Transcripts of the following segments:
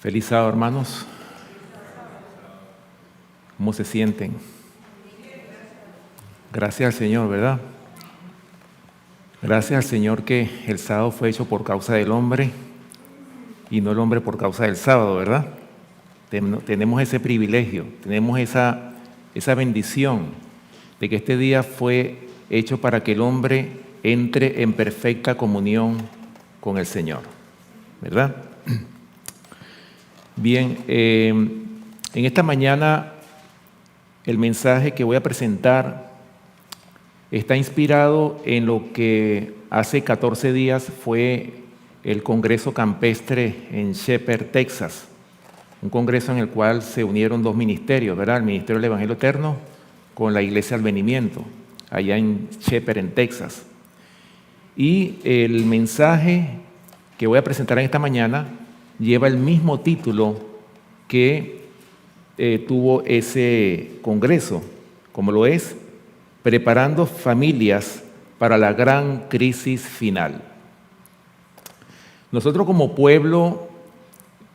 Feliz sábado, hermanos. ¿Cómo se sienten? Gracias al Señor, ¿verdad? Gracias al Señor que el sábado fue hecho por causa del hombre y no el hombre por causa del sábado, ¿verdad? Tenemos ese privilegio, tenemos esa bendición de que este día fue hecho para que el hombre entre en perfecta comunión con el Señor, ¿verdad? Bien, en esta mañana el mensaje que voy a presentar está inspirado en lo que hace 14 días fue el Congreso Campestre en Shepherd, Texas. Un congreso en el cual se unieron dos ministerios, ¿verdad? El Ministerio del Evangelio Eterno con la Iglesia Advenimiento, allá en Shepherd, en Texas. Y el mensaje que voy a presentar en esta mañana lleva el mismo título que tuvo ese congreso, como lo es Preparando familias para la gran crisis final. Nosotros como pueblo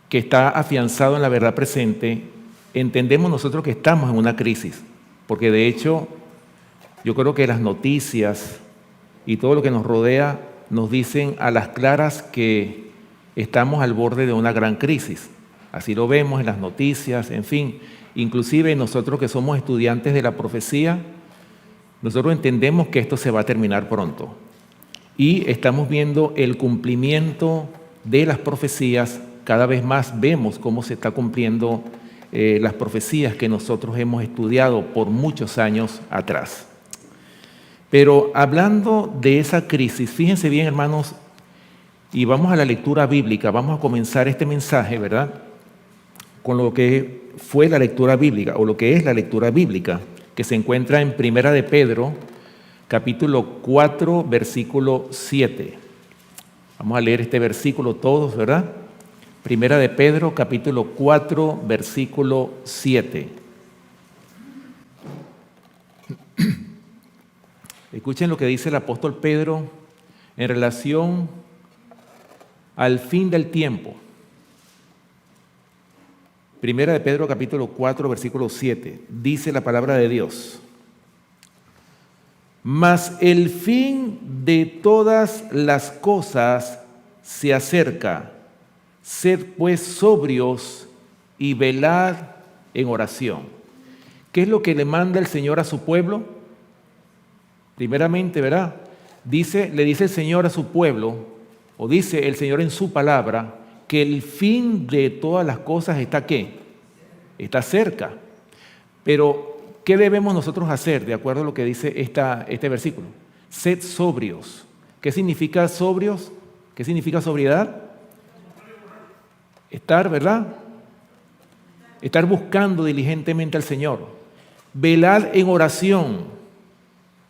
que está afianzado en la verdad presente, entendemos nosotros que estamos en una crisis, porque de hecho yo creo que las noticias y todo lo que nos rodea nos dicen a las claras que estamos al borde de una gran crisis. Así lo vemos en las noticias, en fin. Inclusive nosotros que somos estudiantes de la profecía, nosotros entendemos que esto se va a terminar pronto. Y estamos viendo el cumplimiento de las profecías. Cada vez más vemos cómo se está cumpliendo las profecías que nosotros hemos estudiado por muchos años atrás. Pero hablando de esa crisis, fíjense bien, hermanos, y vamos a la lectura bíblica. Vamos a comenzar este mensaje, ¿verdad?, con lo que fue la lectura bíblica, o lo que es la lectura bíblica, que se encuentra en Primera de Pedro, capítulo 4, versículo 7. Vamos a leer este versículo todos, ¿verdad? Primera de Pedro, capítulo 4, versículo 7. Escuchen lo que dice el apóstol Pedro en relación al fin del tiempo. Primera de Pedro, capítulo 4, versículo 7. Dice la palabra de Dios: mas el fin de todas las cosas se acerca. Sed pues sobrios y velad en oración. ¿Qué es lo que le manda el Señor a su pueblo? Primeramente, ¿verdad? Le dice el Señor a su pueblo, o dice el Señor en su palabra, que el fin de todas las cosas está ¿qué? Está cerca. Pero, ¿qué debemos nosotros hacer de acuerdo a lo que dice este versículo? Sed sobrios. ¿Qué significa sobrios? ¿Qué significa sobriedad? Estar, ¿verdad? Estar buscando diligentemente al Señor. Velad en oración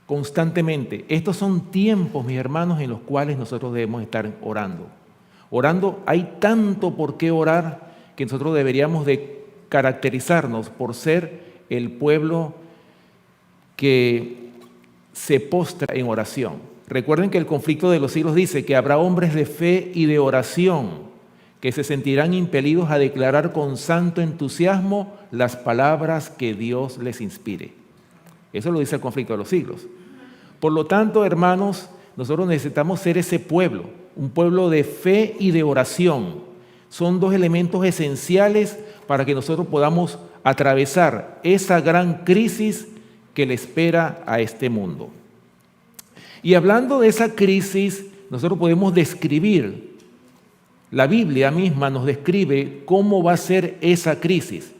constantemente. Estos son tiempos, mis hermanos, en los cuales nosotros debemos estar orando. Orando, hay tanto por qué orar que nosotros deberíamos de caracterizarnos por ser el pueblo que se postra en oración. Recuerden que el conflicto de los siglos dice que habrá hombres de fe y de oración que se sentirán impelidos a declarar con santo entusiasmo las palabras que Dios les inspire. Eso lo dice el conflicto de los siglos. Por lo tanto, hermanos, nosotros necesitamos ser ese pueblo, un pueblo de fe y de oración. Son dos elementos esenciales para que nosotros podamos atravesar esa gran crisis que le espera a este mundo. Y hablando de esa crisis, nosotros podemos describir, la Biblia misma nos describe cómo va a ser esa crisis.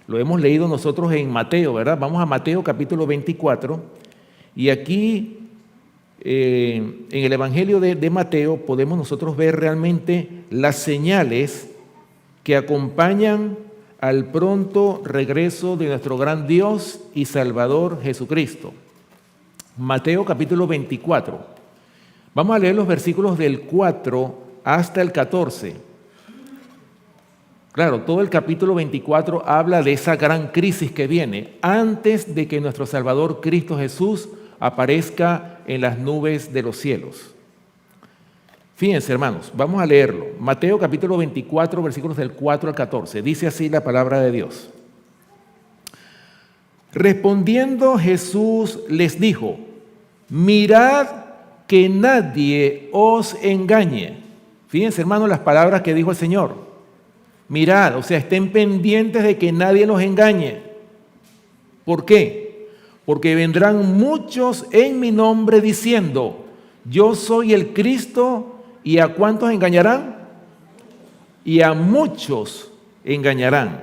Lo hemos leído nosotros en Mateo, ¿verdad? Vamos a Mateo capítulo 24 y aquí en el Evangelio de Mateo podemos nosotros ver realmente las señales que acompañan al pronto regreso de nuestro gran Dios y Salvador Jesucristo. Mateo capítulo 24. Vamos a leer los versículos del 4 hasta el 14. Claro, todo el capítulo 24 habla de esa gran crisis que viene antes de que nuestro Salvador Cristo Jesús aparezca en las nubes de los cielos. Fíjense, hermanos, vamos a leerlo. Mateo capítulo 24, versículos del 4 al 14. Dice así la palabra de Dios. Respondiendo Jesús les dijo: mirad que nadie os engañe. Fíjense, hermanos, las palabras que dijo el Señor. Mirad, o sea, estén pendientes de que nadie los engañe. ¿Por qué? Porque vendrán muchos en mi nombre diciendo: yo soy el Cristo. ¿Y a cuántos engañarán? Y a muchos engañarán.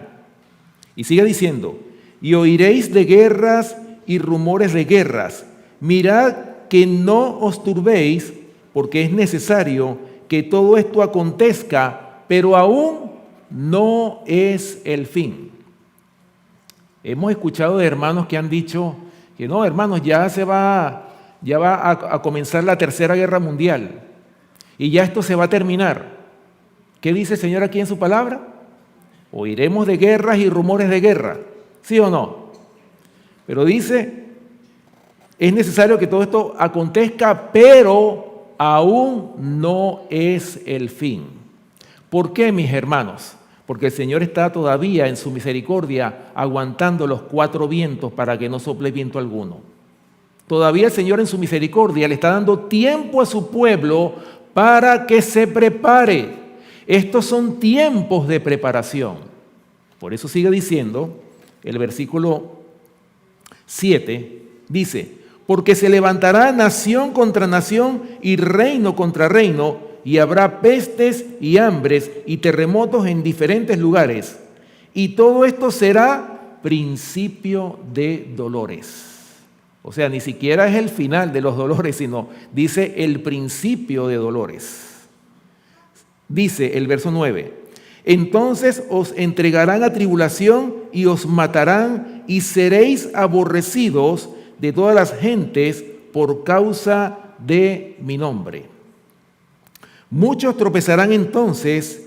Y sigue diciendo: y oiréis de guerras y rumores de guerras. Mirad que no os turbéis, porque es necesario que todo esto acontezca, pero aún no es el fin. Hemos escuchado de hermanos que han dicho que no, hermanos, ya va a comenzar la Tercera Guerra Mundial y ya esto se va a terminar. ¿Qué dice el Señor aquí en su palabra? Oiremos de guerras y rumores de guerra, ¿sí o no? Pero dice, es necesario que todo esto acontezca, pero aún no es el fin. ¿Por qué, mis hermanos? Porque el Señor está todavía en su misericordia aguantando los 4 vientos para que no sople viento alguno. Todavía el Señor en su misericordia le está dando tiempo a su pueblo para que se prepare. Estos son tiempos de preparación. Por eso sigue diciendo el versículo 7, dice: porque se levantará nación contra nación y reino contra reino, y habrá pestes y hambres y terremotos en diferentes lugares. Y todo esto será principio de dolores. O sea, ni siquiera es el final de los dolores, sino dice el principio de dolores. Dice el verso 9: entonces os entregarán a tribulación y os matarán y seréis aborrecidos de todas las gentes por causa de mi nombre. Muchos tropezarán entonces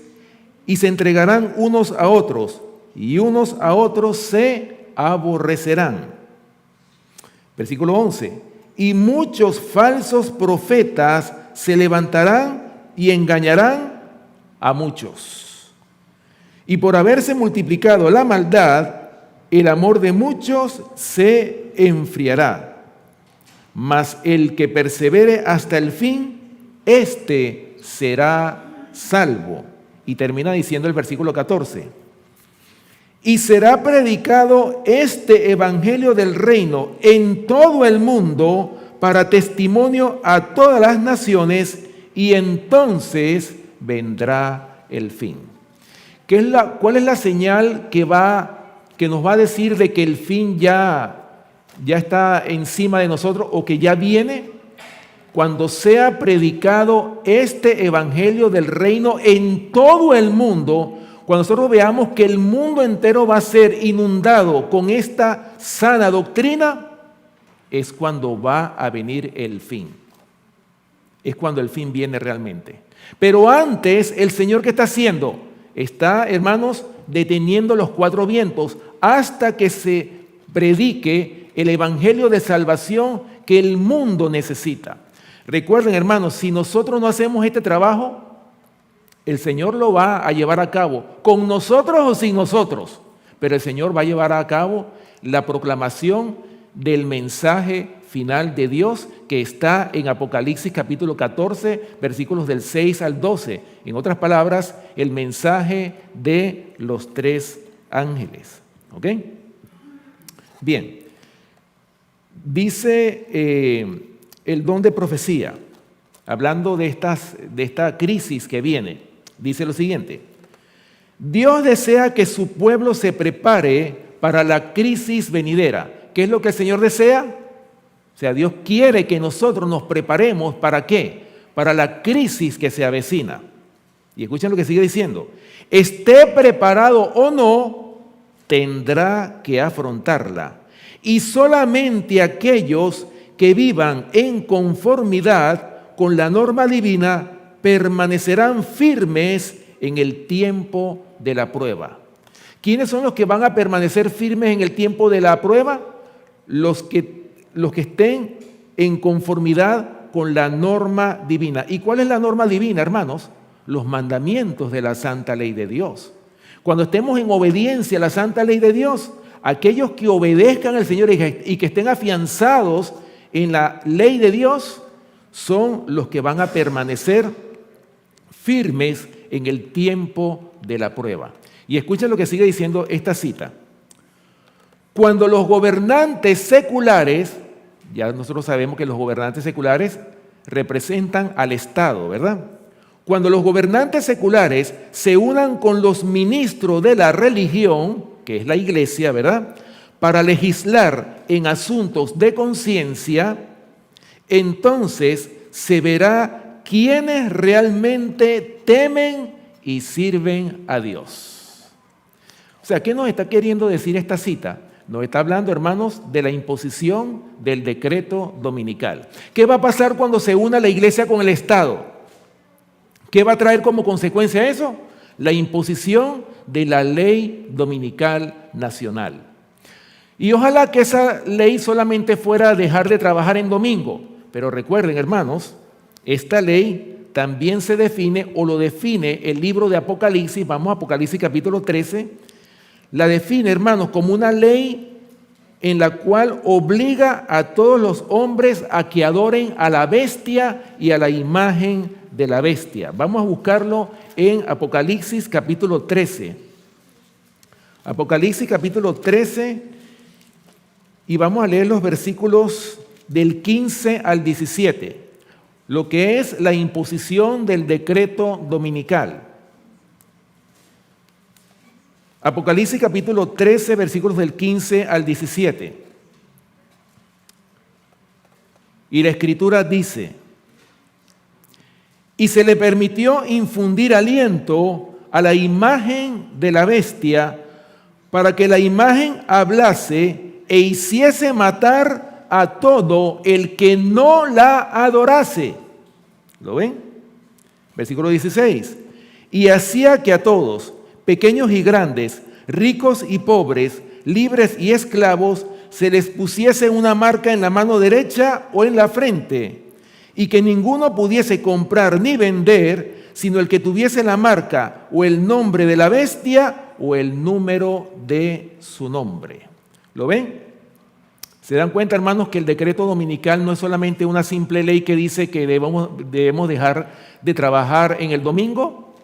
y se entregarán unos a otros, y unos a otros se aborrecerán. Versículo 11: y muchos falsos profetas se levantarán y engañarán a muchos. Y por haberse multiplicado la maldad, el amor de muchos se enfriará. Mas el que persevere hasta el fin, éste será salvo. Y termina diciendo el versículo 14: y será predicado este evangelio del reino en todo el mundo para testimonio a todas las naciones, y entonces vendrá el fin. ¿Cuál es la señal que nos va a decir de que el fin ya está encima de nosotros o que ya viene? Cuando sea predicado este evangelio del reino en todo el mundo, cuando nosotros veamos que el mundo entero va a ser inundado con esta sana doctrina, es cuando va a venir el fin. Es cuando el fin viene realmente. Pero antes, el Señor, ¿qué está haciendo? Está, hermanos, deteniendo los 4 vientos hasta que se predique el evangelio de salvación que el mundo necesita. Recuerden, hermanos, si nosotros no hacemos este trabajo, el Señor lo va a llevar a cabo, con nosotros o sin nosotros, pero el Señor va a llevar a cabo la proclamación del mensaje final de Dios que está en Apocalipsis capítulo 14, versículos del 6 al 12. En otras palabras, el mensaje de los 3 ángeles. ¿Ok? Bien. Dice el don de profecía, hablando de esta crisis que viene. Dice lo siguiente: Dios desea que su pueblo se prepare para la crisis venidera. ¿Qué es lo que el Señor desea? O sea, Dios quiere que nosotros nos preparemos ¿para qué? Para la crisis que se avecina. Y escuchen lo que sigue diciendo: esté preparado o no, tendrá que afrontarla. Y solamente aquellos que vivan en conformidad con la norma divina permanecerán firmes en el tiempo de la prueba. ¿Quiénes son los que van a permanecer firmes en el tiempo de la prueba? Los que estén en conformidad con la norma divina. ¿Y cuál es la norma divina, hermanos? Los mandamientos de la santa ley de Dios. Cuando estemos en obediencia a la santa ley de Dios, aquellos que obedezcan al Señor y que estén afianzados en la ley de Dios son los que van a permanecer firmes en el tiempo de la prueba. Y escuchen lo que sigue diciendo esta cita. Cuando los gobernantes seculares, ya nosotros sabemos que los gobernantes seculares representan al Estado, ¿verdad? Cuando los gobernantes seculares se unan con los ministros de la religión, que es la iglesia, ¿verdad?, para legislar en asuntos de conciencia, entonces se verá quiénes realmente temen y sirven a Dios. O sea, ¿qué nos está queriendo decir esta cita? Nos está hablando, hermanos, de la imposición del decreto dominical. ¿Qué va a pasar cuando se una la iglesia con el Estado? ¿Qué va a traer como consecuencia eso? La imposición de la ley dominical nacional. Y ojalá que esa ley solamente fuera a dejar de trabajar en domingo. Pero recuerden, hermanos, esta ley también se define o lo define el libro de Apocalipsis. Vamos a Apocalipsis capítulo 13. La define, hermanos, como una ley en la cual obliga a todos los hombres a que adoren a la bestia y a la imagen de la bestia. Vamos a buscarlo en Apocalipsis capítulo 13. Apocalipsis capítulo 13 y vamos a leer los versículos del 15 al 17, lo que es la imposición del decreto dominical. Apocalipsis capítulo 13, versículos del 15 al 17. Y la Escritura dice: y se le permitió infundir aliento a la imagen de la bestia para que la imagen hablase e hiciese matar a todo el que no la adorase. ¿Lo ven? Versículo 16. Y hacía que a todos, pequeños y grandes, ricos y pobres, libres y esclavos, se les pusiese una marca en la mano derecha o en la frente, y que ninguno pudiese comprar ni vender, sino el que tuviese la marca o el nombre de la bestia o el número de su nombre. ¿Lo ven? ¿Se dan cuenta, hermanos, que el decreto dominical no es solamente una simple ley que dice que debemos dejar de trabajar en el domingo?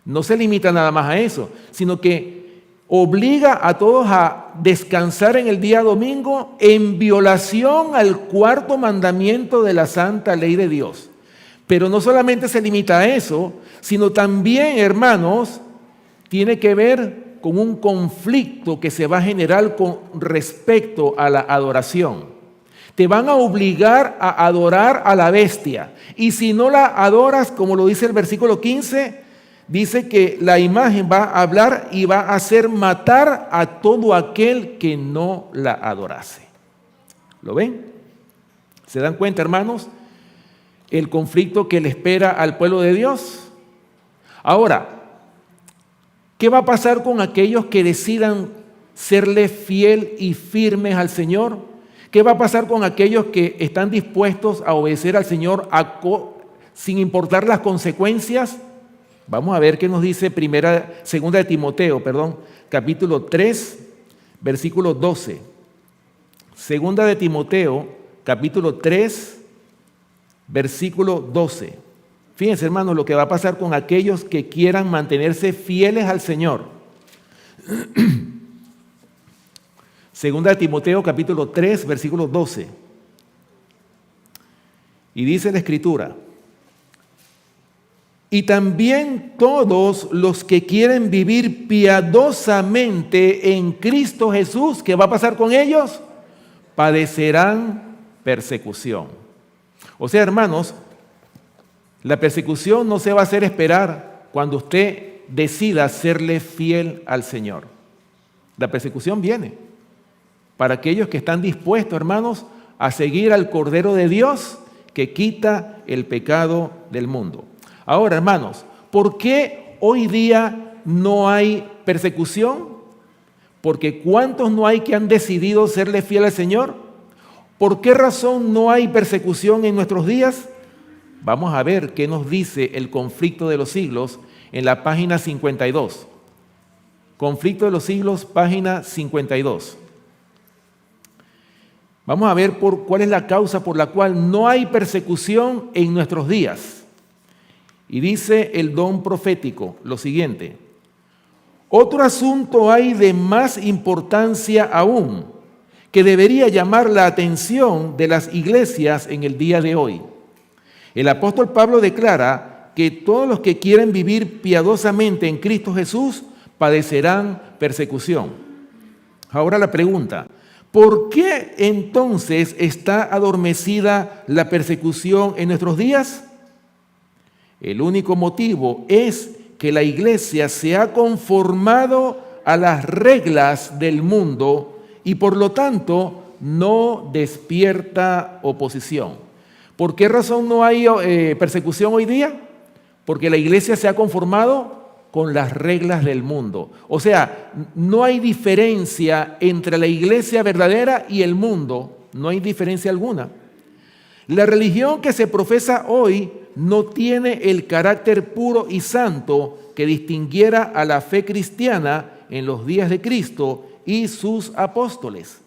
No se limita nada más a eso, sino que obliga a todos a descansar en el día domingo en violación al cuarto mandamiento de la santa ley de Dios. Pero no solamente se limita a eso, sino también, hermanos, tiene que ver con un conflicto que se va a generar con respecto a la adoración. Te van a obligar a adorar a la bestia. Y si no la adoras, como lo dice el versículo 15, dice que la imagen va a hablar y va a hacer matar a todo aquel que no la adorase. ¿Lo ven? ¿Se dan cuenta, hermanos? El conflicto que le espera al pueblo de Dios. Ahora, ¿qué va a pasar con aquellos que decidan serle fiel y firmes al Señor? ¿Qué va a pasar con aquellos que están dispuestos a obedecer al Señor sin importar las consecuencias? Vamos a ver qué nos dice segunda de Timoteo, capítulo 3, versículo 12. Segunda de Timoteo, capítulo 3, versículo 12. Fíjense, hermanos, lo que va a pasar con aquellos que quieran mantenerse fieles al Señor. Segunda de Timoteo, capítulo 3, versículo 12. Y dice la Escritura: y también todos los que quieren vivir piadosamente en Cristo Jesús, ¿qué va a pasar con ellos? Padecerán persecución. O sea, hermanos, la persecución no se va a hacer esperar cuando usted decida serle fiel al Señor. La persecución viene para aquellos que están dispuestos, hermanos, a seguir al Cordero de Dios que quita el pecado del mundo. Ahora, hermanos, ¿por qué hoy día no hay persecución? Porque ¿cuántos no hay que han decidido serle fiel al Señor? ¿Por qué razón no hay persecución en nuestros días? Vamos a ver qué nos dice el conflicto de los siglos en la página 52. Conflicto de los siglos, página 52. Vamos a ver cuál es la causa por la cual no hay persecución en nuestros días. Y dice el don profético lo siguiente: otro asunto hay de más importancia aún, que debería llamar la atención de las iglesias en el día de hoy. El apóstol Pablo declara que todos los que quieren vivir piadosamente en Cristo Jesús padecerán persecución. Ahora la pregunta: ¿por qué entonces está adormecida la persecución en nuestros días? El único motivo es que la iglesia se ha conformado a las reglas del mundo y por lo tanto no despierta oposición. ¿Por qué razón no hay persecución hoy día? Porque la iglesia se ha conformado con las reglas del mundo. O sea, no hay diferencia entre la iglesia verdadera y el mundo, no hay diferencia alguna. La religión que se profesa hoy no tiene el carácter puro y santo que distinguiera a la fe cristiana en los días de Cristo y sus apóstoles.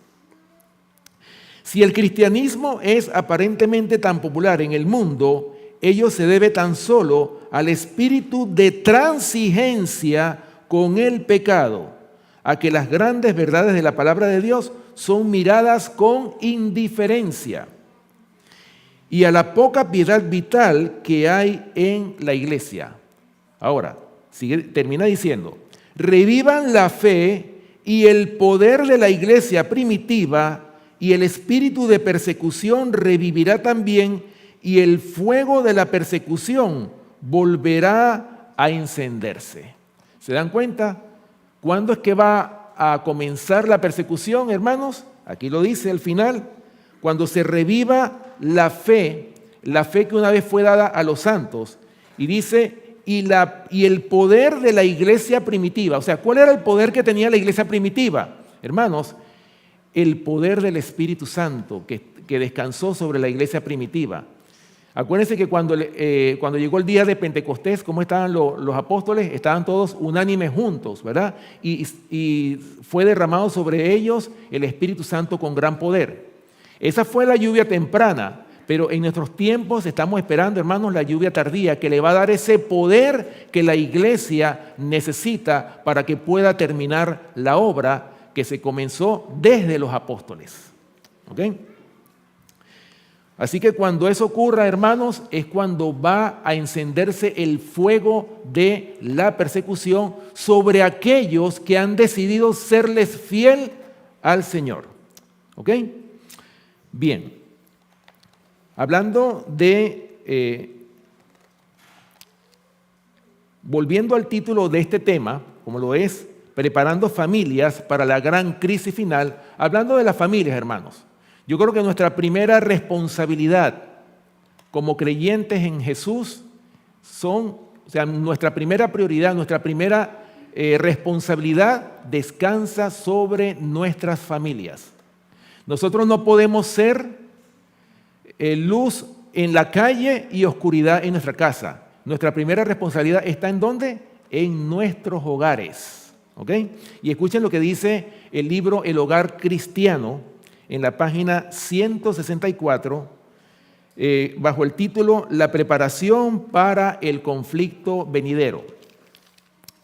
Si el cristianismo es aparentemente tan popular en el mundo, ello se debe tan solo al espíritu de transigencia con el pecado, a que las grandes verdades de la palabra de Dios son miradas con indiferencia, y a la poca piedad vital que hay en la iglesia. Ahora, termina diciendo: revivan la fe y el poder de la iglesia primitiva, y el espíritu de persecución revivirá también, y el fuego de la persecución volverá a encenderse. ¿Se dan cuenta? ¿Cuándo es que va a comenzar la persecución, hermanos? Aquí lo dice al final: cuando se reviva la fe que una vez fue dada a los santos. Y dice, y el poder de la iglesia primitiva. O sea, ¿cuál era el poder que tenía la iglesia primitiva? Hermanos, el poder del Espíritu Santo que descansó sobre la iglesia primitiva. Acuérdense que cuando llegó el día de Pentecostés, ¿cómo estaban los apóstoles? Estaban todos unánimes juntos, ¿verdad? Y fue derramado sobre ellos el Espíritu Santo con gran poder. Esa fue la lluvia temprana, pero en nuestros tiempos estamos esperando, hermanos, la lluvia tardía, que le va a dar ese poder que la iglesia necesita para que pueda terminar la obra que se comenzó desde los apóstoles. ¿Ok? Así que cuando eso ocurra, hermanos, es cuando va a encenderse el fuego de la persecución sobre aquellos que han decidido serles fiel al Señor. ¿Ok? Bien. Hablando volviendo al título de este tema, como lo es preparando familias para la gran crisis final, hablando de las familias, hermanos. Yo creo que nuestra primera responsabilidad como creyentes en Jesús nuestra primera prioridad, nuestra primera responsabilidad descansa sobre nuestras familias. Nosotros no podemos ser luz en la calle y oscuridad en nuestra casa. Nuestra primera responsabilidad está ¿en dónde? En nuestros hogares. ¿Ok? Y escuchen lo que dice el libro El Hogar Cristiano en la página 164, bajo el título La preparación para el conflicto venidero.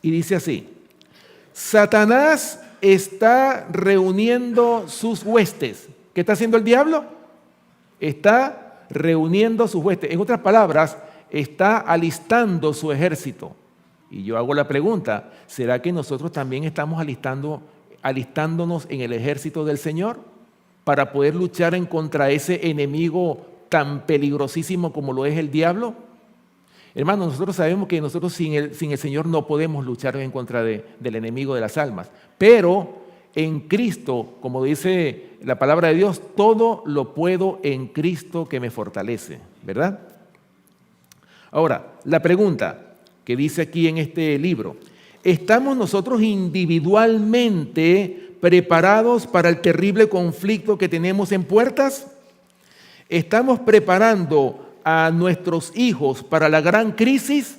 Y dice así: Satanás está reuniendo sus huestes. ¿Qué está haciendo el diablo? Está reuniendo sus huestes. En otras palabras, está alistando su ejército. Y yo hago la pregunta: ¿será que nosotros también estamos alistándonos en el ejército del Señor para poder luchar en contra ese enemigo tan peligrosísimo como lo es el diablo? Hermanos, nosotros sabemos que nosotros sin el Señor no podemos luchar en contra del enemigo de las almas. Pero en Cristo, como dice la palabra de Dios, todo lo puedo en Cristo que me fortalece, ¿verdad? Ahora, la pregunta que dice aquí en este libro: ¿estamos nosotros individualmente preparados para el terrible conflicto que tenemos en puertas? ¿Estamos preparando a nuestros hijos para la gran crisis?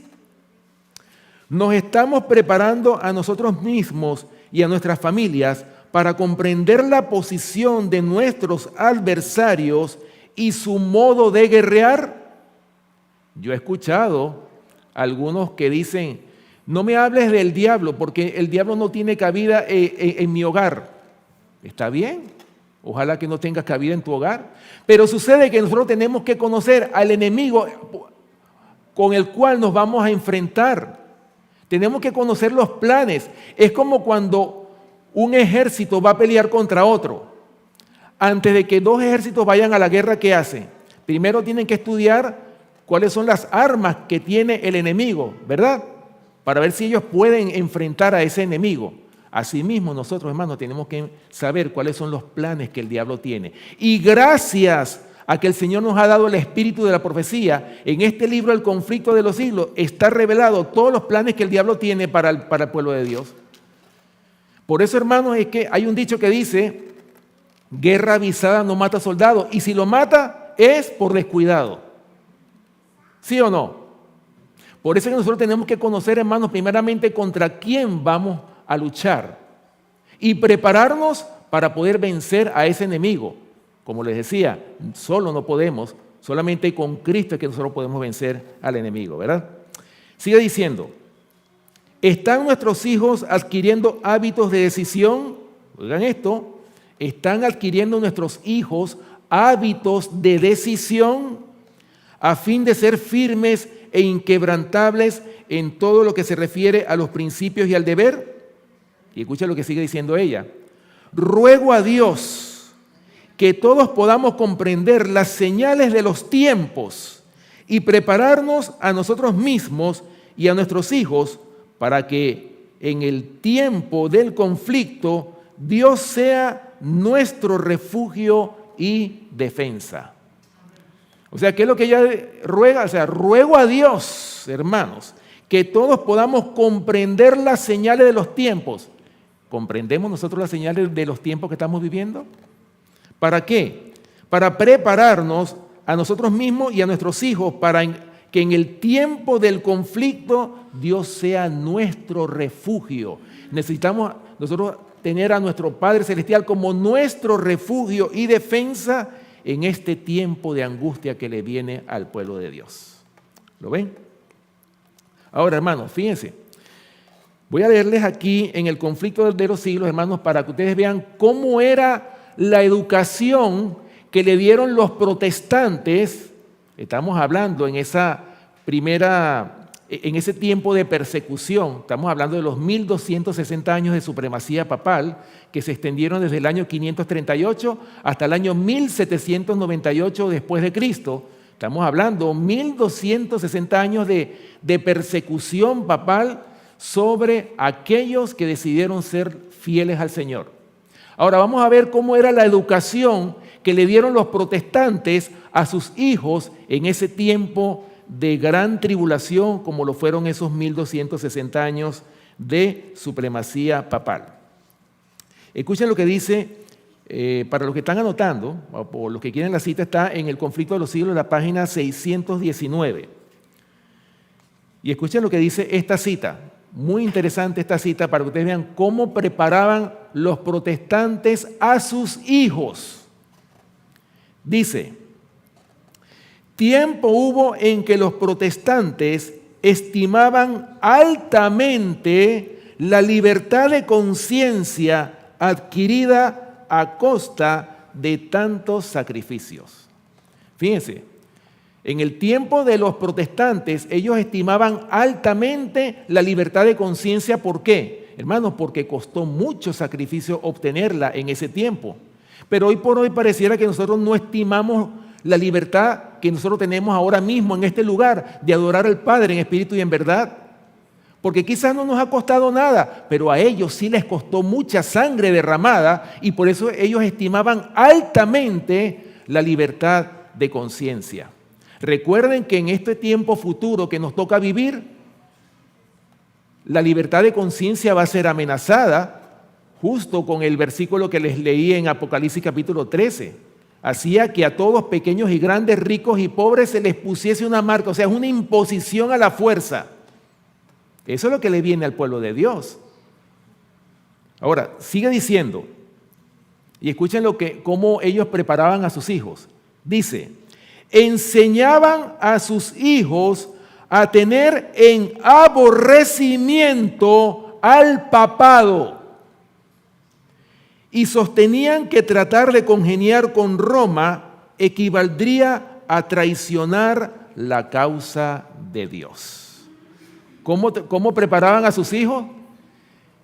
¿Nos estamos preparando a nosotros mismos y a nuestras familias para comprender la posición de nuestros adversarios y su modo de guerrear? Yo he escuchado algunos que dicen: no me hables del diablo porque el diablo no tiene cabida en mi hogar. Está bien, ojalá que no tengas cabida en tu hogar, pero sucede que nosotros tenemos que conocer al enemigo con el cual nos vamos a enfrentar. Tenemos que conocer los planes. Es como cuando un ejército va a pelear contra otro. Antes de que dos ejércitos vayan a la guerra, ¿qué hacen? Primero tienen que estudiar cuáles son las armas que tiene el enemigo, ¿verdad? Para ver si ellos pueden enfrentar a ese enemigo. Asimismo, nosotros, hermanos, tenemos que saber cuáles son los planes que el diablo tiene. Y gracias a que el Señor nos ha dado el espíritu de la profecía, en este libro, El conflicto de los siglos, está revelado todos los planes que el diablo tiene para el pueblo de Dios. Por eso, hermanos, es que hay un dicho que dice: guerra avisada no mata soldado, y si lo mata es por descuidado. ¿Sí o no? Por eso es que nosotros tenemos que conocer, hermanos, primeramente contra quién vamos a luchar y prepararnos para poder vencer a ese enemigo. Como les decía, solo no podemos, solamente con Cristo es que nosotros podemos vencer al enemigo, ¿verdad? Sigue diciendo: ¿están nuestros hijos adquiriendo hábitos de decisión? Oigan esto, ¿están adquiriendo nuestros hijos hábitos de decisión a fin de ser firmes e inquebrantables en todo lo que se refiere a los principios y al deber? Y escucha lo que sigue diciendo ella: ruego a Dios que todos podamos comprender las señales de los tiempos y prepararnos a nosotros mismos y a nuestros hijos para que en el tiempo del conflicto Dios sea nuestro refugio y defensa. O sea, ¿qué es lo que ella ruega? O sea, ruego a Dios, hermanos, que todos podamos comprender las señales de los tiempos. ¿Comprendemos nosotros las señales de los tiempos que estamos viviendo? ¿Para qué? Para prepararnos a nosotros mismos y a nuestros hijos para que en el tiempo del conflicto Dios sea nuestro refugio. Necesitamos nosotros tener a nuestro Padre Celestial como nuestro refugio y defensa en este tiempo de angustia que le viene al pueblo de Dios. ¿Lo ven? Ahora, hermanos, fíjense. Voy a leerles aquí en el conflicto de los siglos, hermanos, para que ustedes vean cómo era la educación que le dieron los protestantes. Estamos hablando en ese tiempo de persecución, estamos hablando de los 1260 años de supremacía papal que se extendieron desde el año 538 hasta el año 1798 después de Cristo. Estamos hablando 1260 años de persecución papal sobre aquellos que decidieron ser fieles al Señor. Ahora vamos a ver cómo era la educación que le dieron los protestantes a sus hijos en ese tiempo de gran tribulación, como lo fueron esos 1260 años de supremacía papal. Escuchen lo que dice, para los que están anotando, o los que quieren la cita, está en el conflicto de los siglos, la página 619. Y escuchen lo que dice esta cita. Muy interesante esta cita para que ustedes vean cómo preparaban los protestantes a sus hijos. Dice: tiempo hubo en que los protestantes estimaban altamente la libertad de conciencia adquirida a costa de tantos sacrificios. Fíjense. En el tiempo de los protestantes, ellos estimaban altamente la libertad de conciencia. ¿Por qué? Hermanos, porque costó mucho sacrificio obtenerla en ese tiempo. Pero hoy por hoy pareciera que nosotros no estimamos la libertad que nosotros tenemos ahora mismo en este lugar de adorar al Padre en espíritu y en verdad. Porque quizás no nos ha costado nada, pero a ellos sí les costó mucha sangre derramada y por eso ellos estimaban altamente la libertad de conciencia. Recuerden que en este tiempo futuro que nos toca vivir, la libertad de conciencia va a ser amenazada justo con el versículo que les leí en Apocalipsis capítulo 13. Hacía que a todos, pequeños y grandes, ricos y pobres, se les pusiese una marca, o sea, es una imposición a la fuerza. Eso es lo que le viene al pueblo de Dios. Ahora, sigue diciendo, y escuchen cómo ellos preparaban a sus hijos. Dice, enseñaban a sus hijos a tener en aborrecimiento al papado y sostenían que tratar de congeniar con Roma equivaldría a traicionar la causa de Dios. ¿Cómo preparaban a sus hijos?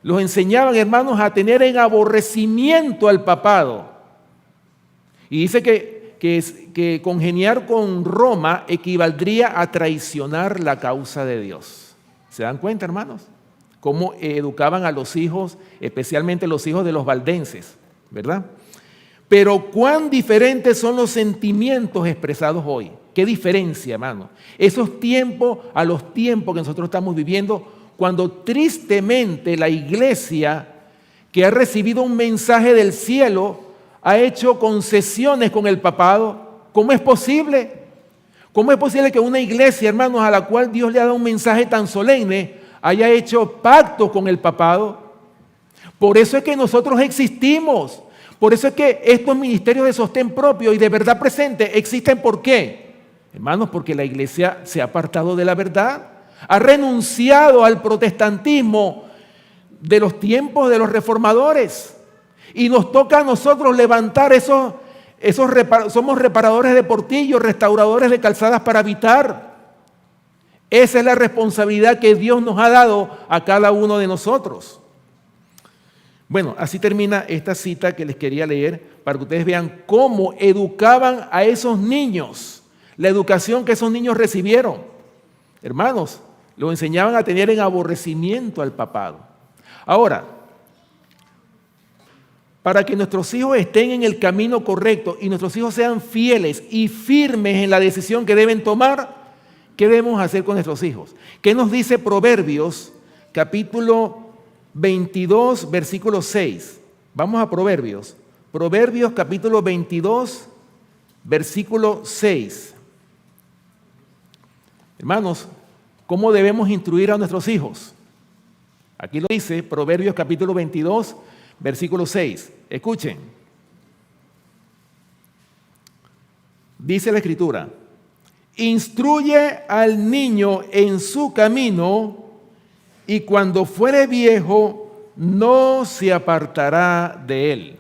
Los enseñaban, hermanos, a tener en aborrecimiento al papado. Y dice que congeniar con Roma equivaldría a traicionar la causa de Dios. ¿Se dan cuenta, hermanos? Cómo educaban a los hijos, especialmente los hijos de los valdenses, ¿verdad? Pero cuán diferentes son los sentimientos expresados hoy. ¿Qué diferencia, hermano? Esos tiempos a los tiempos que nosotros estamos viviendo, cuando tristemente la iglesia, que ha recibido un mensaje del cielo, ha hecho concesiones con el papado. ¿Cómo es posible? ¿Cómo es posible que una iglesia, hermanos, a la cual Dios le ha dado un mensaje tan solemne, haya hecho pacto con el papado? Por eso es que nosotros existimos. Por eso es que estos ministerios de sostén propio y de verdad presente existen. ¿Por qué? Hermanos, porque la iglesia se ha apartado de la verdad, ha renunciado al protestantismo de los tiempos de los reformadores. Y nos toca a nosotros levantar somos reparadores de portillos, restauradores de calzadas para habitar. Esa es la responsabilidad que Dios nos ha dado a cada uno de nosotros. Bueno, así termina esta cita que les quería leer para que ustedes vean cómo educaban a esos niños, la educación que esos niños recibieron. Hermanos, los enseñaban a tener en aborrecimiento al papado. Ahora, para que nuestros hijos estén en el camino correcto y nuestros hijos sean fieles y firmes en la decisión que deben tomar, ¿qué debemos hacer con nuestros hijos? ¿Qué nos dice Proverbios, capítulo 22, versículo 6? Vamos a Proverbios. Proverbios, capítulo 22, versículo 6. Hermanos, ¿cómo debemos instruir a nuestros hijos? Aquí lo dice Proverbios, capítulo 22, versículo 6. Escuchen. Dice la Escritura: instruye al niño en su camino, y cuando fuere viejo no se apartará de él.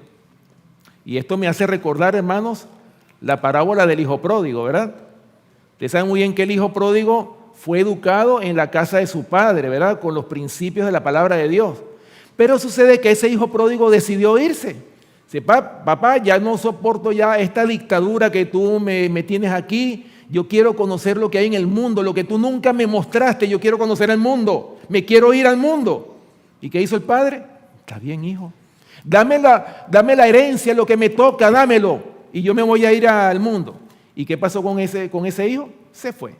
Y esto me hace recordar, hermanos, la parábola del hijo pródigo, ¿verdad? Ustedes saben muy bien que el hijo pródigo fue educado en la casa de su padre, ¿verdad? Con los principios de la palabra de Dios. Pero sucede que ese hijo pródigo decidió irse. Dice, papá, ya no soporto ya esta dictadura que tú me tienes aquí. Yo quiero conocer lo que hay en el mundo, lo que tú nunca me mostraste. Yo quiero conocer el mundo. Me quiero ir al mundo. ¿Y qué hizo el padre? Está bien, hijo. Dame la herencia, lo que me toca, dámelo. Y yo me voy a ir al mundo. ¿Y qué pasó con ese hijo? Se fue.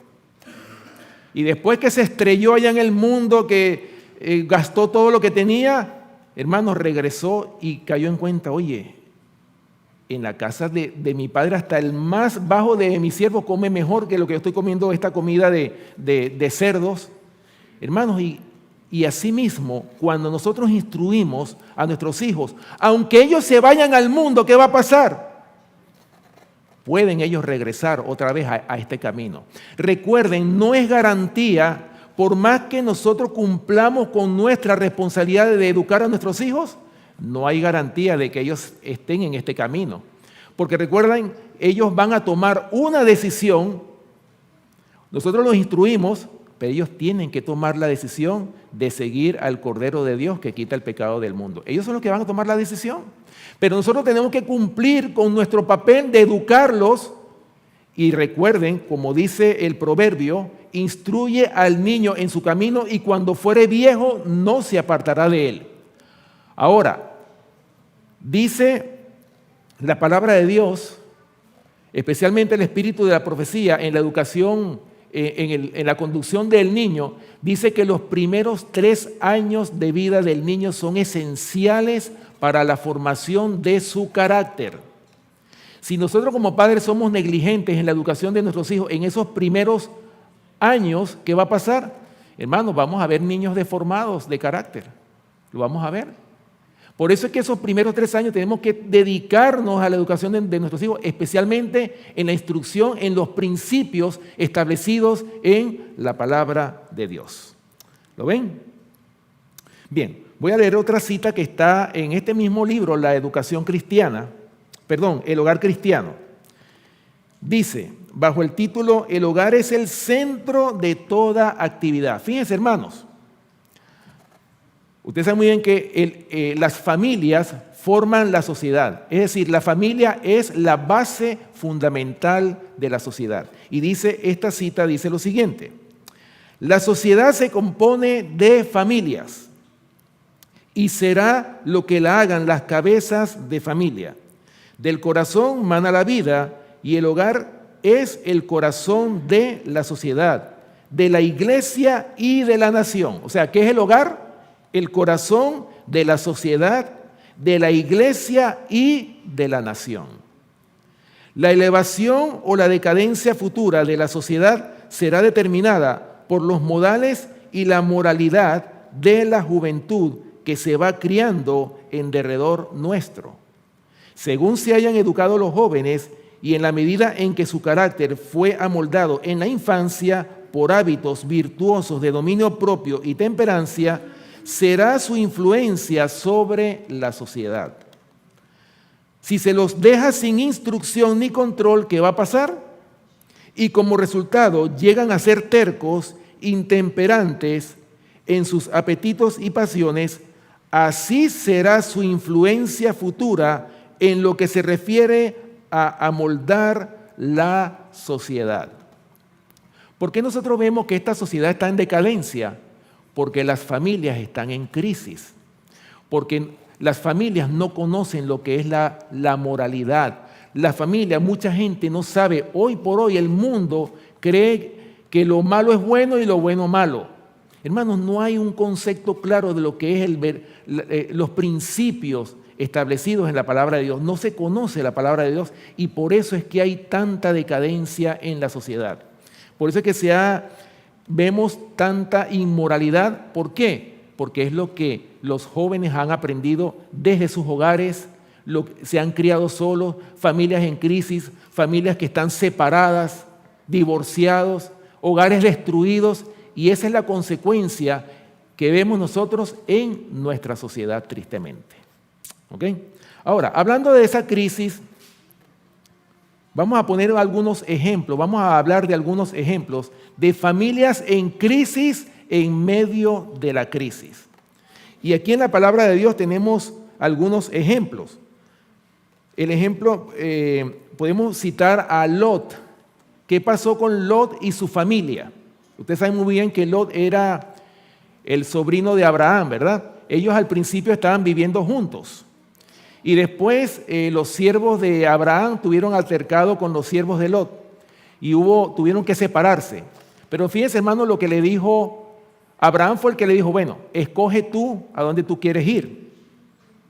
Y después que se estrelló allá en el mundo, que gastó todo lo que tenía, hermanos, regresó y cayó en cuenta, oye, en la casa de mi padre hasta el más bajo de mis siervos come mejor que lo que yo estoy comiendo, esta comida de cerdos. Hermanos, y asimismo, cuando nosotros instruimos a nuestros hijos, aunque ellos se vayan al mundo, ¿qué va a pasar? Pueden ellos regresar otra vez a este camino. Recuerden, no es garantía, por más que nosotros cumplamos con nuestra responsabilidad de educar a nuestros hijos, no hay garantía de que ellos estén en este camino. Porque recuerden, ellos van a tomar una decisión, nosotros los instruimos, pero ellos tienen que tomar la decisión de seguir al Cordero de Dios que quita el pecado del mundo. Ellos son los que van a tomar la decisión. Pero nosotros tenemos que cumplir con nuestro papel de educarlos. Y recuerden, como dice el proverbio, instruye al niño en su camino y cuando fuere viejo no se apartará de él. Ahora, dice la palabra de Dios, especialmente el espíritu de la profecía en la educación, en la conducción del niño, dice que los primeros 3 años de vida del niño son esenciales para la formación de su carácter. Si nosotros como padres somos negligentes en la educación de nuestros hijos en esos primeros años, ¿qué va a pasar? Hermanos, vamos a ver niños deformados de carácter. Lo vamos a ver. Por eso es que esos primeros 3 años tenemos que dedicarnos a la educación de nuestros hijos, especialmente en la instrucción, en los principios establecidos en la palabra de Dios. ¿Lo ven? Bien, voy a leer otra cita que está en este mismo libro, La Educación Cristiana, El Hogar Cristiano. Dice, bajo el título, el hogar es el centro de toda actividad. Fíjense, hermanos, ustedes saben muy bien que las familias forman la sociedad. Es decir, la familia es la base fundamental de la sociedad. Y dice, esta cita dice lo siguiente: la sociedad se compone de familias y será lo que la hagan las cabezas de familia. Del corazón mana la vida y el hogar es el corazón de la sociedad, de la iglesia y de la nación. O sea, ¿qué es el hogar? El corazón de la sociedad, de la iglesia y de la nación. La elevación o la decadencia futura de la sociedad será determinada por los modales y la moralidad de la juventud que se va criando en derredor nuestro. Según se hayan educado los jóvenes y en la medida en que su carácter fue amoldado en la infancia por hábitos virtuosos de dominio propio y temperancia, será su influencia sobre la sociedad. Si se los deja sin instrucción ni control, ¿qué va a pasar? Y como resultado llegan a ser tercos, intemperantes en sus apetitos y pasiones, así será su influencia futura en lo que se refiere a amoldar la sociedad. ¿Por qué nosotros vemos que esta sociedad está en decadencia? Porque las familias están en crisis, porque las familias no conocen lo que es la moralidad. La familia, mucha gente no sabe, hoy por hoy el mundo cree que lo malo es bueno y lo bueno malo. Hermanos, no hay un concepto claro de lo que es los principios establecidos en la palabra de Dios. No se conoce la palabra de Dios y por eso es que hay tanta decadencia en la sociedad. Por eso es que vemos tanta inmoralidad. ¿Por qué? Porque es lo que los jóvenes han aprendido desde sus hogares, se han criado solos, familias en crisis, familias que están separadas, divorciados, hogares destruidos, y esa es la consecuencia que vemos nosotros en nuestra sociedad, tristemente. ¿Ok? Ahora, hablando de esa crisis, vamos a poner algunos ejemplos, vamos a hablar de algunos ejemplos de familias en crisis en medio de la crisis. Y aquí en la palabra de Dios tenemos algunos ejemplos. El ejemplo, podemos citar a Lot. ¿Qué pasó con Lot y su familia? Ustedes saben muy bien que Lot era el sobrino de Abraham, ¿verdad? Ellos al principio estaban viviendo juntos. Y después los siervos de Abraham tuvieron altercado con los siervos de Lot y tuvieron que separarse. Pero fíjense, hermano, lo que le dijo Abraham fue el que le dijo, bueno, escoge tú a dónde tú quieres ir,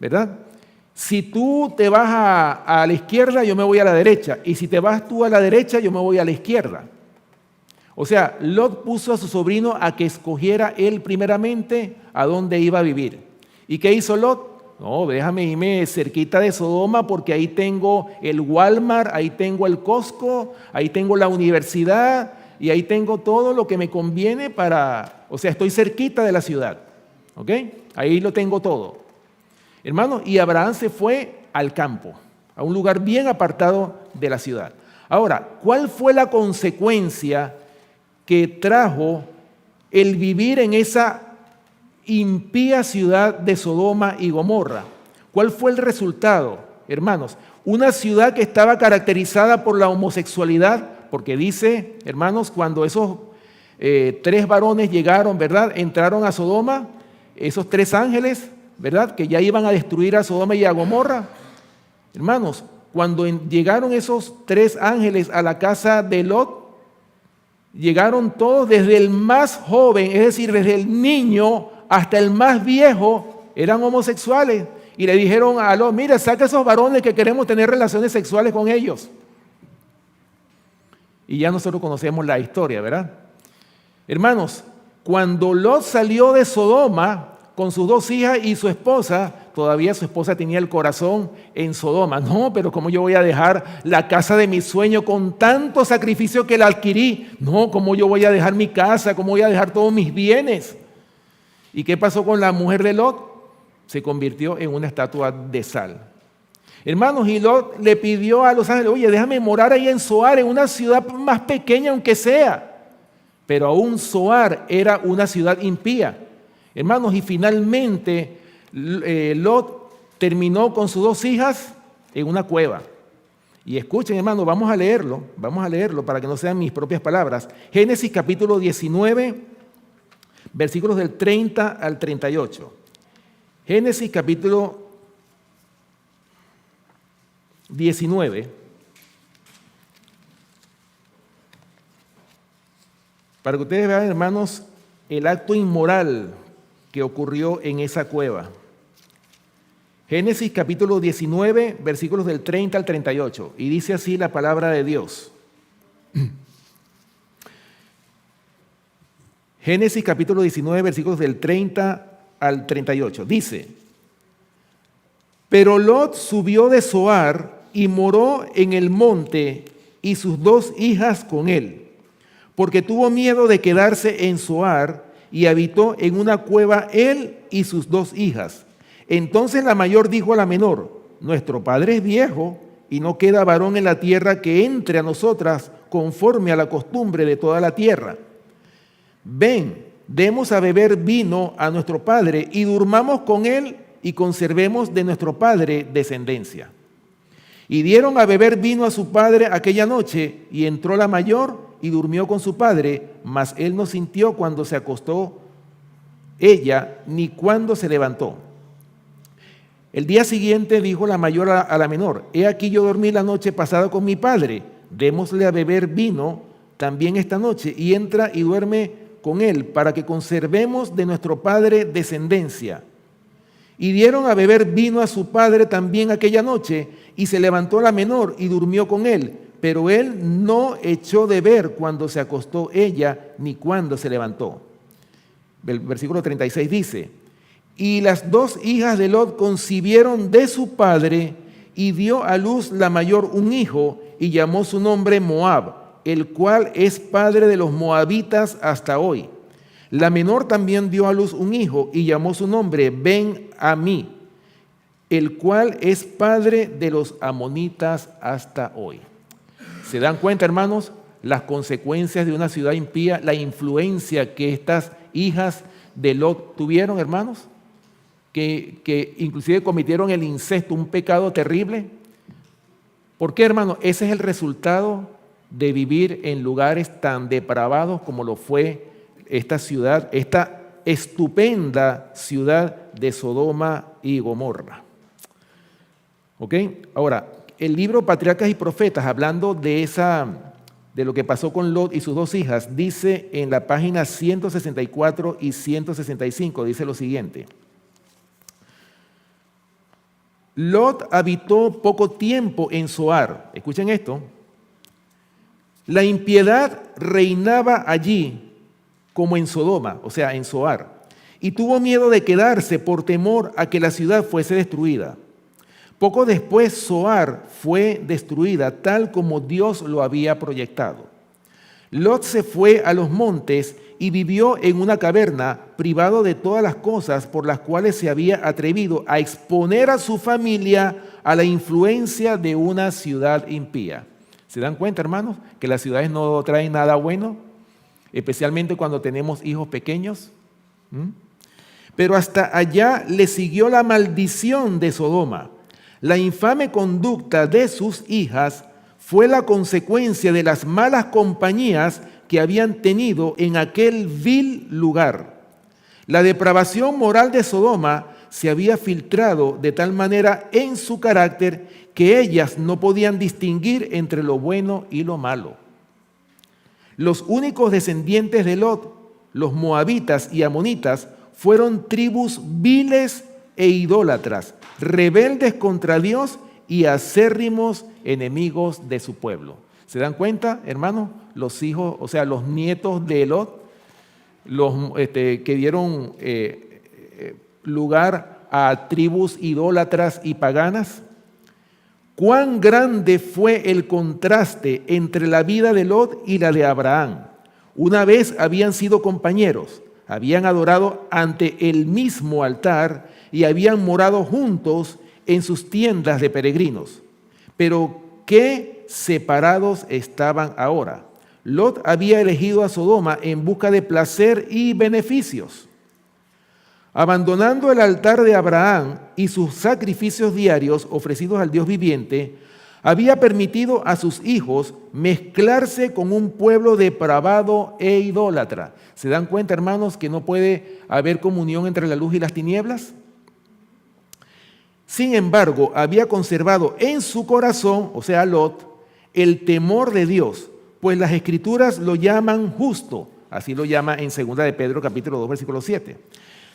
¿verdad? Si tú te vas a la izquierda, yo me voy a la derecha. Y si te vas tú a la derecha, yo me voy a la izquierda. O sea, Lot puso a su sobrino a que escogiera él primeramente a dónde iba a vivir. ¿Y qué hizo Lot? No, déjame irme cerquita de Sodoma porque ahí tengo el Walmart, ahí tengo el Costco, ahí tengo la universidad y ahí tengo todo lo que me conviene o sea, estoy cerquita de la ciudad. ¿Ok? Ahí lo tengo todo. Hermano, y Abraham se fue al campo, a un lugar bien apartado de la ciudad. Ahora, ¿cuál fue la consecuencia que trajo el vivir en esa impía ciudad de Sodoma y Gomorra? ¿Cuál fue el resultado, hermanos? Una ciudad que estaba caracterizada por la homosexualidad, porque dice, hermanos, cuando esos 3 varones llegaron, ¿verdad? Entraron a Sodoma, esos 3 ángeles, ¿verdad? Que ya iban a destruir a Sodoma y a Gomorra. Hermanos, cuando llegaron esos 3 ángeles a la casa de Lot, llegaron todos, desde el más joven, es decir, desde el niño hasta el más viejo, eran homosexuales. y le dijeron a Lot, mira, saca a esos varones que queremos tener relaciones sexuales con ellos. Y ya nosotros conocemos la historia, ¿verdad? Hermanos, cuando Lot salió de Sodoma con sus 2 hijas y su esposa, todavía su esposa tenía el corazón en Sodoma. No, pero ¿cómo yo voy a dejar la casa de mi sueño con tanto sacrificio que la adquirí? No, ¿cómo yo voy a dejar mi casa? ¿Cómo voy a dejar todos mis bienes? ¿Y qué pasó con la mujer de Lot? Se convirtió en una estatua de sal. Hermanos, y Lot le pidió a los ángeles, oye, déjame morar ahí en Zoar, en una ciudad más pequeña aunque sea. Pero aún Zoar era una ciudad impía. Hermanos, y finalmente Lot terminó con sus 2 hijas en una cueva. Y escuchen, hermanos, vamos a leerlo para que no sean mis propias palabras. Génesis capítulo 19, versículos del 30 al 38. Génesis capítulo 19, para que ustedes vean, hermanos, el acto inmoral que ocurrió en esa cueva. Génesis capítulo 19, versículos del 30 al 38, y dice así la palabra de Dios. Génesis capítulo 19, versículos del 30 al 38, dice: Pero Lot subió de Zoar y moró en el monte, y sus 2 hijas con él, porque tuvo miedo de quedarse en Zoar, y habitó en una cueva él y sus 2 hijas. Entonces la mayor dijo a la menor: nuestro padre es viejo, y no queda varón en la tierra que entre a nosotras conforme a la costumbre de toda la tierra. Ven, demos a beber vino a nuestro padre, y durmamos con él, y conservemos de nuestro padre descendencia. Y dieron a beber vino a su padre aquella noche, y entró la mayor y durmió con su padre, mas él no sintió cuando se acostó ella, ni cuando se levantó. El día siguiente dijo la mayor a la menor: he aquí yo dormí la noche pasada con mi padre, démosle a beber vino también esta noche, y entra y duerme con él, para que conservemos de nuestro padre descendencia. Y dieron a beber vino a su padre también aquella noche, y se levantó la menor y durmió con él, pero él no echó de ver cuando se acostó ella, ni cuando se levantó. El versículo 36 dice: y las 2 hijas de Lot concibieron de su padre, y dio a luz la mayor un hijo, y llamó su nombre Moab, el cual es padre de los moabitas hasta hoy. La menor también dio a luz un hijo, y llamó su nombre Ben-Amí, el cual es padre de los amonitas hasta hoy. ¿Se dan cuenta, hermanos, las consecuencias de una ciudad impía, la influencia que estas hijas de Lot tuvieron, hermanos? Que inclusive cometieron el incesto, un pecado terrible. ¿Por qué, hermanos? Ese es el resultado de vivir en lugares tan depravados como lo fue esta ciudad, esta estupenda ciudad de Sodoma y Gomorra. ¿Ok? Ahora, el libro Patriarcas y Profetas, hablando de lo que pasó con Lot y sus 2 hijas, dice en la página 164 y 165, dice lo siguiente: Lot habitó poco tiempo en Zoar. Escuchen esto. La impiedad reinaba allí como en Sodoma, o sea, en Zoar, y tuvo miedo de quedarse por temor a que la ciudad fuese destruida. Poco después Zoar fue destruida tal como Dios lo había proyectado. Lot se fue a los montes y vivió en una caverna, privado de todas las cosas por las cuales se había atrevido a exponer a su familia a la influencia de una ciudad impía. ¿Se dan cuenta, hermanos, que las ciudades no traen nada bueno? Especialmente cuando tenemos hijos pequeños. Pero hasta allá le siguió la maldición de Sodoma. La infame conducta de sus hijas fue la consecuencia de las malas compañías que habían tenido en aquel vil lugar. La depravación moral de Sodoma se había filtrado de tal manera en su carácter que ellas no podían distinguir entre lo bueno y lo malo. Los únicos descendientes de Lot, los moabitas y amonitas, fueron tribus viles e idólatras, rebeldes contra Dios y acérrimos enemigos de su pueblo. ¿Se dan cuenta, hermanos? Los hijos, o sea, los nietos de Lot, que dieron lugar a tribus idólatras y paganas. ¿Cuán grande fue el contraste entre la vida de Lot y la de Abraham? Una vez habían sido compañeros, habían adorado ante el mismo altar y habían morado juntos en sus tiendas de peregrinos. Pero qué separados estaban ahora. Lot había elegido a Sodoma en busca de placer y beneficios. Abandonando el altar de Abraham y sus sacrificios diarios ofrecidos al Dios viviente, había permitido a sus hijos mezclarse con un pueblo depravado e idólatra. ¿Se dan cuenta, hermanos, que no puede haber comunión entre la luz y las tinieblas? Sin embargo, había conservado en su corazón, o sea, Lot, el temor de Dios, pues las Escrituras lo llaman justo. Así lo llama en 2 de Pedro, capítulo 2, versículo 7.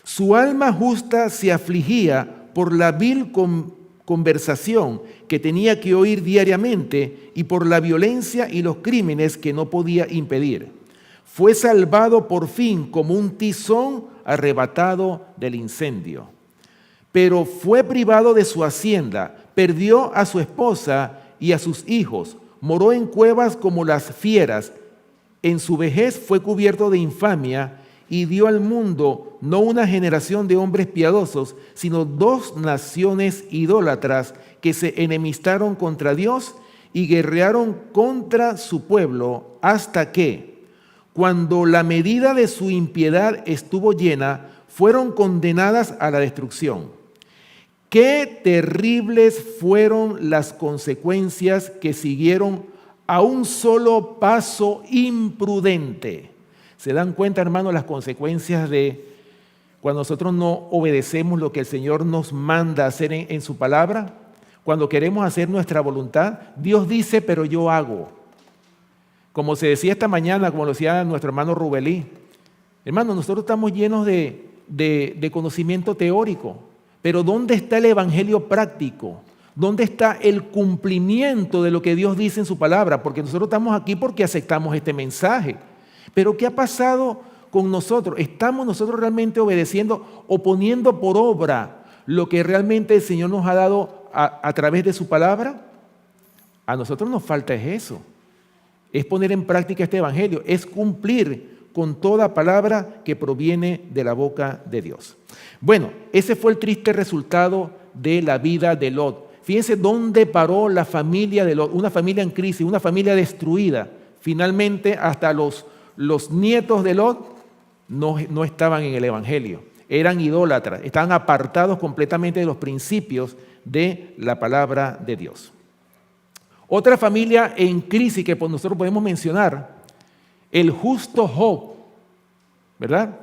Su alma justa se afligía por la vil conversación que tenía que oír diariamente y por la violencia y los crímenes que no podía impedir. Fue salvado por fin como un tizón arrebatado del incendio. Pero fue privado de su hacienda, perdió a su esposa y a sus hijos, moró en cuevas como las fieras. En su vejez fue cubierto de infamia y dio al mundo no una generación de hombres piadosos, sino 2 naciones idólatras que se enemistaron contra Dios y guerrearon contra su pueblo, hasta que, cuando la medida de su impiedad estuvo llena, fueron condenadas a la destrucción. Qué terribles fueron las consecuencias que siguieron a un solo paso imprudente. ¿Se dan cuenta, hermanos, las consecuencias de cuando nosotros no obedecemos lo que el Señor nos manda hacer en su palabra? Cuando queremos hacer nuestra voluntad, Dios dice, pero yo hago. Como se decía esta mañana, como lo decía nuestro hermano Rubelí, hermanos, nosotros estamos llenos de conocimiento teórico, pero ¿dónde está el evangelio práctico? ¿Dónde está el cumplimiento de lo que Dios dice en su palabra? Porque nosotros estamos aquí porque aceptamos este mensaje. Pero ¿qué ha pasado con nosotros? ¿Estamos nosotros realmente obedeciendo o poniendo por obra lo que realmente el Señor nos ha dado a través de su palabra? A nosotros nos falta eso. Es poner en práctica este evangelio, es cumplir con toda palabra que proviene de la boca de Dios. Bueno, ese fue el triste resultado de la vida de Lot. Fíjense dónde paró la familia de Lot, una familia en crisis, una familia destruida. Finalmente, hasta los nietos de Lot no estaban en el evangelio, eran idólatras, estaban apartados completamente de los principios de la palabra de Dios. Otra familia en crisis que nosotros podemos mencionar, el justo Job, ¿verdad?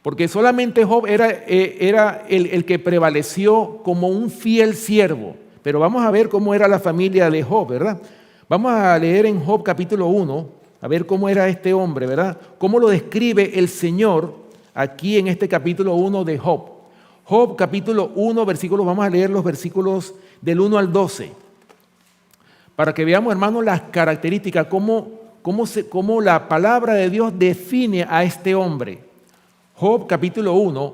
Porque solamente Job era el que prevaleció como un fiel siervo. Pero vamos a ver cómo era la familia de Job, ¿verdad? Vamos a leer en Job capítulo 1, a ver cómo era este hombre, ¿verdad? Cómo lo describe el Señor aquí en este capítulo 1 de Job. Job capítulo 1, versículos, vamos a leer los versículos del 1 al 12. Para que veamos, hermanos, las características, cómo la palabra de Dios define a este hombre. Job capítulo 1,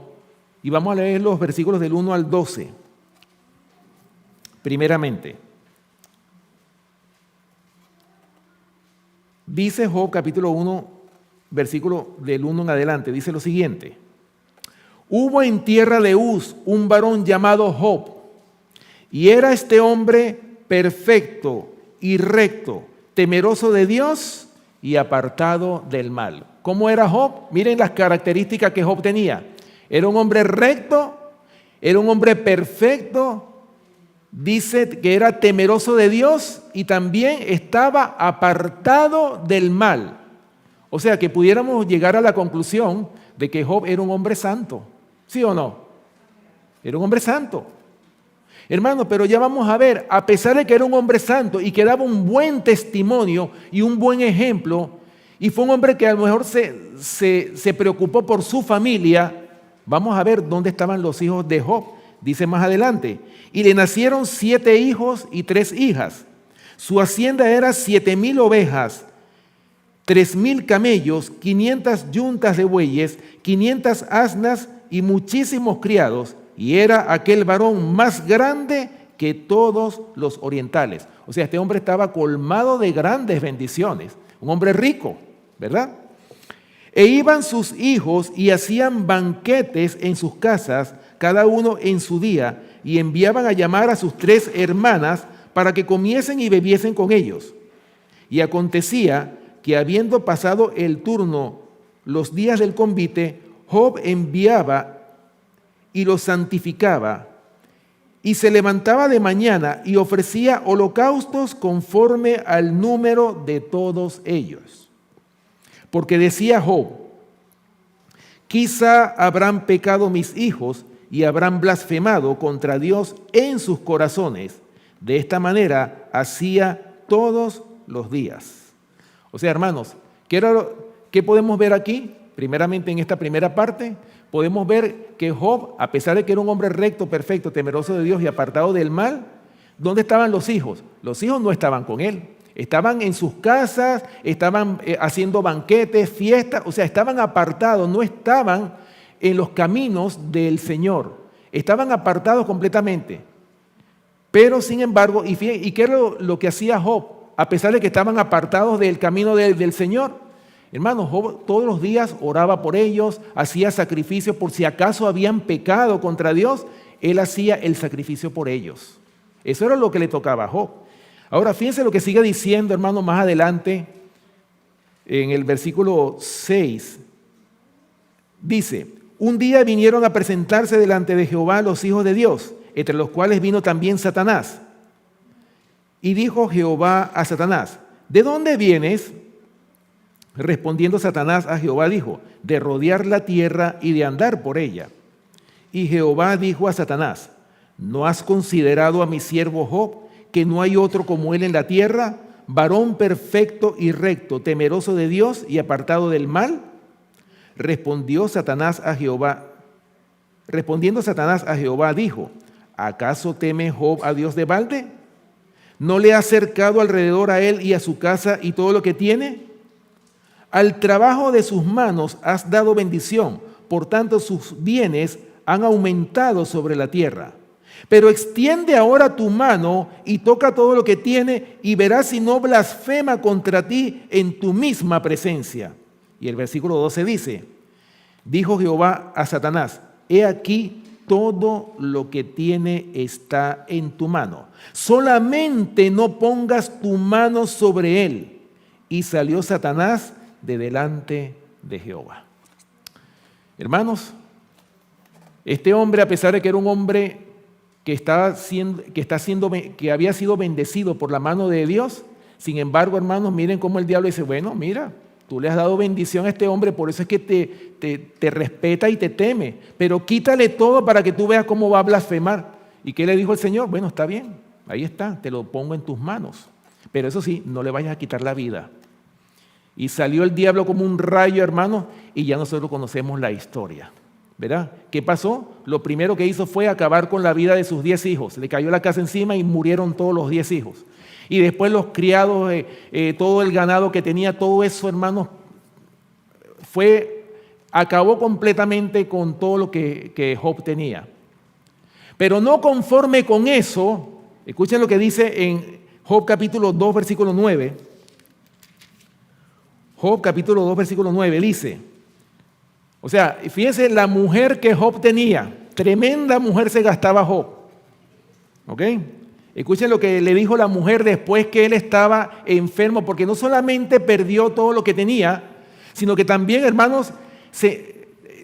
y vamos a leer los versículos del 1 al 12. Primeramente, dice Job capítulo 1, versículo del 1 en adelante, dice lo siguiente. Hubo en tierra de Uz un varón llamado Job, y era este hombre perfecto y recto, temeroso de Dios y apartado del mal. ¿Cómo era Job? Miren las características que Job tenía. Era un hombre recto, era un hombre perfecto, dice que era temeroso de Dios y también estaba apartado del mal. O sea que pudiéramos llegar a la conclusión de que Job era un hombre santo. ¿Sí o no? Era un hombre santo. Hermano, pero ya vamos a ver, a pesar de que era un hombre santo y que daba un buen testimonio y un buen ejemplo, y fue un hombre que a lo mejor se preocupó por su familia, Vamos a ver dónde estaban los hijos de Job. Dice más adelante, y le nacieron 7 hijos y 3 hijas. Su hacienda era 7,000 ovejas, 3,000 camellos, 500 yuntas de bueyes, 500 asnas y muchísimos criados. Y era aquel varón más grande que todos los orientales. O sea, este hombre estaba colmado de grandes bendiciones. Un hombre rico, ¿verdad? E iban sus hijos y hacían banquetes en sus casas, cada uno en su día, y enviaban a llamar a sus 3 hermanas para que comiesen y bebiesen con ellos. Y acontecía que habiendo pasado el turno los días del convite, Job enviaba y los santificaba, y se levantaba de mañana y ofrecía holocaustos conforme al número de todos ellos. Porque decía Job, quizá habrán pecado mis hijos y habrán blasfemado contra Dios en sus corazones. De esta manera hacía todos los días. O sea, hermanos, ¿qué podemos ver aquí? Primeramente en esta primera parte, podemos ver que Job, a pesar de que era un hombre recto, perfecto, temeroso de Dios y apartado del mal, ¿dónde estaban los hijos? Los hijos no estaban con él. Estaban en sus casas, estaban haciendo banquetes, fiestas, o sea, estaban apartados, no estaban en los caminos del Señor. Estaban apartados completamente. Pero, sin embargo, ¿y qué era lo que hacía Job? A pesar de que estaban apartados del camino del Señor. Hermanos, Job todos los días oraba por ellos, hacía sacrificios por si acaso habían pecado contra Dios, él hacía el sacrificio por ellos. Eso era lo que le tocaba a Job. Ahora, fíjense lo que sigue diciendo, hermano, más adelante, en el versículo 6. Dice, un día vinieron a presentarse delante de Jehová los hijos de Dios, entre los cuales vino también Satanás. Y dijo Jehová a Satanás, ¿de dónde vienes? Respondiendo Satanás a Jehová dijo, de rodear la tierra y de andar por ella. Y Jehová dijo a Satanás, ¿no has considerado a mi siervo Job, que no hay otro como él en la tierra, varón perfecto y recto, temeroso de Dios y apartado del mal? Respondiendo Satanás a Jehová dijo, ¿acaso teme Job a Dios de balde? ¿No le ha cercado alrededor a él y a su casa y todo lo que tiene? Al trabajo de sus manos has dado bendición, por tanto sus bienes han aumentado sobre la tierra. Pero extiende ahora tu mano y toca todo lo que tiene y verás si no blasfema contra ti en tu misma presencia. Y el versículo 12 dice, dijo Jehová a Satanás, he aquí todo lo que tiene está en tu mano. Solamente no pongas tu mano sobre él. Y salió Satanás de delante de Jehová. Hermanos, este hombre, a pesar de que era un hombre que había sido bendecido por la mano de Dios, sin embargo, hermanos, miren cómo el diablo dice, bueno, mira, tú le has dado bendición a este hombre, por eso es que te respeta y te teme, pero quítale todo para que tú veas cómo va a blasfemar. ¿Y qué le dijo el Señor? Bueno, está bien, ahí está, te lo pongo en tus manos, pero eso sí, no le vayas a quitar la vida. Y salió el diablo como un rayo, hermanos, y ya nosotros conocemos la historia, ¿verdad? ¿Qué pasó? Lo primero que hizo fue acabar con la vida de sus 10 hijos. Le cayó la casa encima y murieron todos los 10 hijos. Y después los criados, todo el ganado que tenía, todo eso, hermanos, acabó completamente con todo lo que Job tenía. Pero no conforme con eso, escuchen lo que dice en Job capítulo 2, versículo 9. Job capítulo 2, versículo 9 dice, o sea, fíjense la mujer que Job tenía, tremenda mujer se gastaba Job, ¿ok? Escuchen lo que le dijo la mujer después que él estaba enfermo, porque no solamente perdió todo lo que tenía, sino que también, hermanos,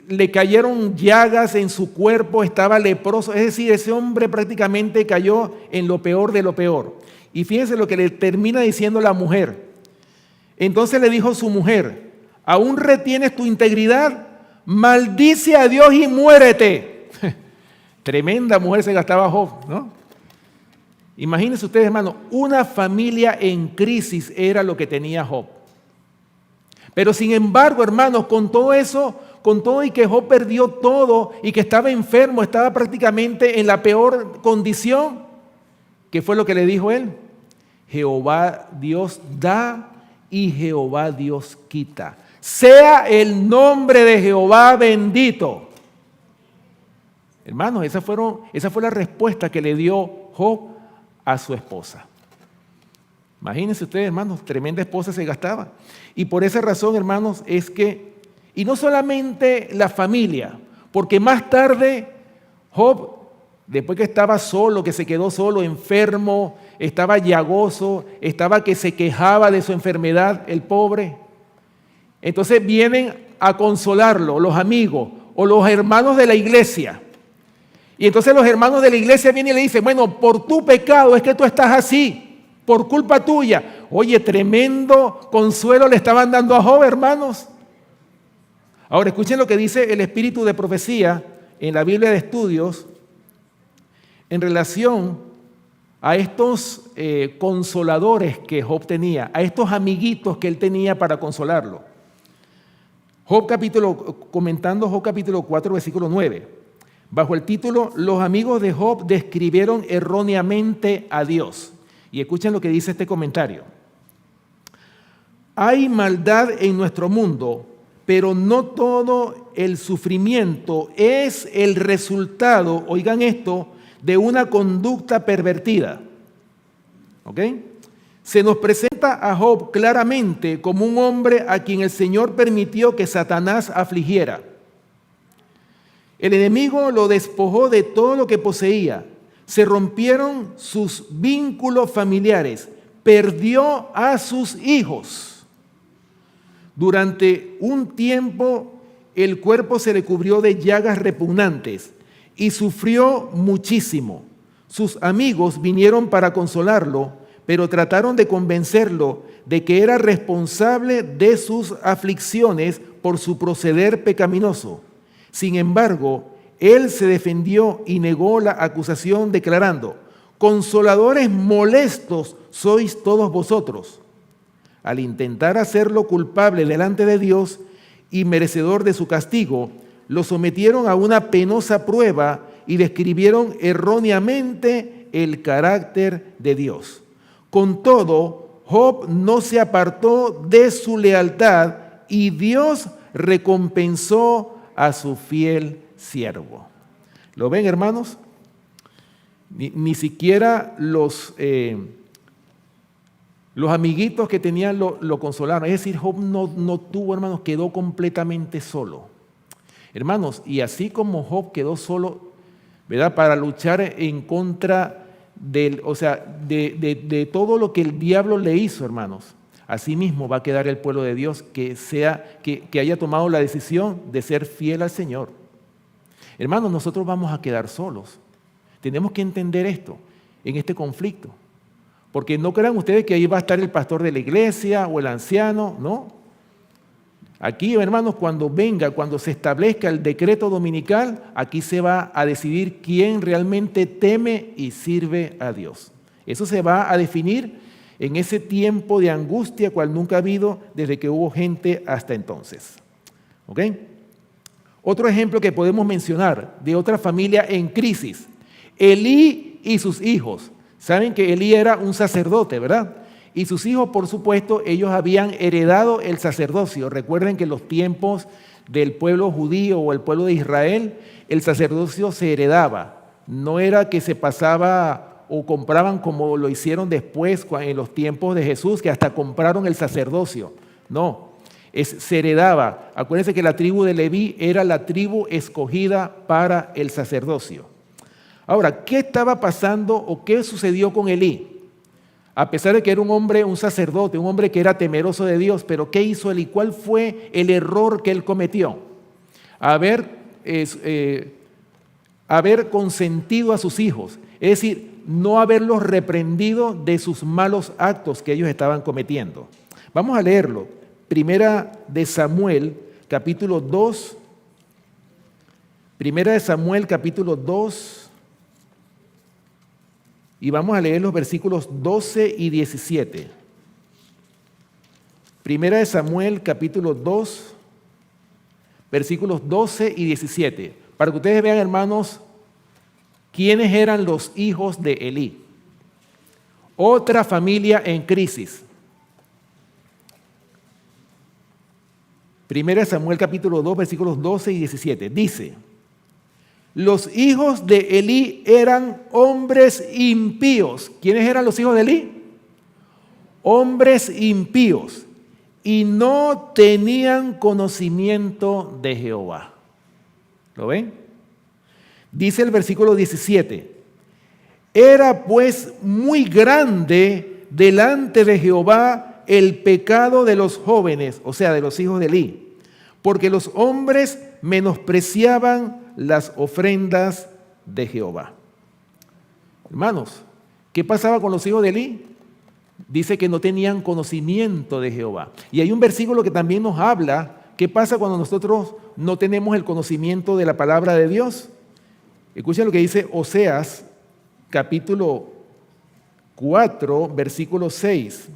le cayeron llagas en su cuerpo, estaba leproso, es decir, ese hombre prácticamente cayó en lo peor de lo peor. Y fíjense lo que le termina diciendo la mujer. Entonces le dijo su mujer, ¿aún retienes tu integridad? Maldice a Dios y muérete. Tremenda mujer se gastaba Job, ¿no? Imagínense ustedes, hermanos, una familia en crisis era lo que tenía Job. Pero sin embargo, hermanos, con todo eso, con todo y que Job perdió todo y que estaba enfermo, estaba prácticamente en la peor condición, ¿qué fue lo que le dijo él? Jehová Dios da y Jehová Dios quita. Sea el nombre de Jehová bendito. Hermanos, esa fue la respuesta que le dio Job a su esposa. Imagínense ustedes, hermanos, tremenda esposa se gastaba. Y por esa razón, hermanos, es que, y no solamente la familia, porque más tarde Job, después que estaba solo, que se quedó solo, enfermo, estaba llagoso, estaba que se quejaba de su enfermedad, el pobre. Entonces vienen a consolarlo los amigos o los hermanos de la iglesia. Y entonces los hermanos de la iglesia vienen y le dicen, bueno, por tu pecado es que tú estás así, por culpa tuya. Oye, tremendo consuelo le estaban dando a Job, hermanos. Ahora escuchen lo que dice el espíritu de profecía en la Biblia de Estudios en relación a estos consoladores que Job tenía, a estos amiguitos que él tenía para consolarlo. Comentando Job capítulo 4, versículo 9, bajo el título, los amigos de Job describieron erróneamente a Dios. Y escuchen lo que dice este comentario. Hay maldad en nuestro mundo, pero no todo el sufrimiento es el resultado, oigan esto, de una conducta pervertida. ¿Ok? Se nos presenta a Job claramente como un hombre a quien el Señor permitió que Satanás afligiera. El enemigo lo despojó de todo lo que poseía. Se rompieron sus vínculos familiares. Perdió a sus hijos. Durante un tiempo el cuerpo se le cubrió de llagas repugnantes y sufrió muchísimo. Sus amigos vinieron para consolarlo, pero trataron de convencerlo de que era responsable de sus aflicciones por su proceder pecaminoso. Sin embargo, él se defendió y negó la acusación declarando, consoladores molestos sois todos vosotros. Al intentar hacerlo culpable delante de Dios y merecedor de su castigo, lo sometieron a una penosa prueba y describieron erróneamente el carácter de Dios. Con todo, Job no se apartó de su lealtad y Dios recompensó a su fiel siervo. ¿Lo ven, hermanos? Ni siquiera los amiguitos que tenían lo consolaron. Es decir, Job no tuvo, hermanos, quedó completamente solo. Hermanos, y así como Job quedó solo, ¿verdad?, para luchar en contra de todo lo que el diablo le hizo, hermanos, así mismo va a quedar el pueblo de Dios que haya tomado la decisión de ser fiel al Señor. Hermanos, nosotros vamos a quedar solos. Tenemos que entender esto en este conflicto. Porque no crean ustedes que ahí va a estar el pastor de la iglesia o el anciano, no. Aquí, hermanos, cuando se establezca el decreto dominical, aquí se va a decidir quién realmente teme y sirve a Dios. Eso se va a definir en ese tiempo de angustia cual nunca ha habido desde que hubo gente hasta entonces. ¿Ok? Otro ejemplo que podemos mencionar de otra familia en crisis, Elí y sus hijos. Saben que Elí era un sacerdote, ¿verdad? Y sus hijos, por supuesto, ellos habían heredado el sacerdocio. Recuerden que en los tiempos del pueblo judío o el pueblo de Israel, el sacerdocio se heredaba. No era que se pasaba o compraban como lo hicieron después en los tiempos de Jesús, que hasta compraron el sacerdocio. No, se heredaba. Acuérdense que la tribu de Leví era la tribu escogida para el sacerdocio. Ahora, ¿qué estaba pasando o qué sucedió con Elí? A pesar de que era un hombre, un sacerdote, un hombre que era temeroso de Dios, pero ¿qué hizo Elí? ¿Cuál fue el error que él cometió? Haber consentido a sus hijos, es decir, no haberlos reprendido de sus malos actos que ellos estaban cometiendo. Vamos a leerlo. Primera de Samuel, capítulo 2. Primera de Samuel, capítulo 2. Y vamos a leer los versículos 12 y 17. Primera de Samuel, capítulo 2, versículos 12 y 17, para que ustedes vean, hermanos, quiénes eran los hijos de Elí. Otra familia en crisis. 1 Samuel capítulo 2, versículos 12 y 17. Dice: los hijos de Elí eran hombres impíos. ¿Quiénes eran los hijos de Elí? Hombres impíos. Y no tenían conocimiento de Jehová. ¿Lo ven? Dice el versículo 17: era pues muy grande delante de Jehová el pecado de los jóvenes, o sea, de los hijos de Elí, porque los hombres menospreciaban las ofrendas de Jehová. Hermanos, ¿qué pasaba con los hijos de Elí? Dice que no tenían conocimiento de Jehová. Y hay un versículo que también nos habla qué pasa cuando nosotros no tenemos el conocimiento de la palabra de Dios. Escuchen lo que dice Oseas, capítulo 4, versículo 6.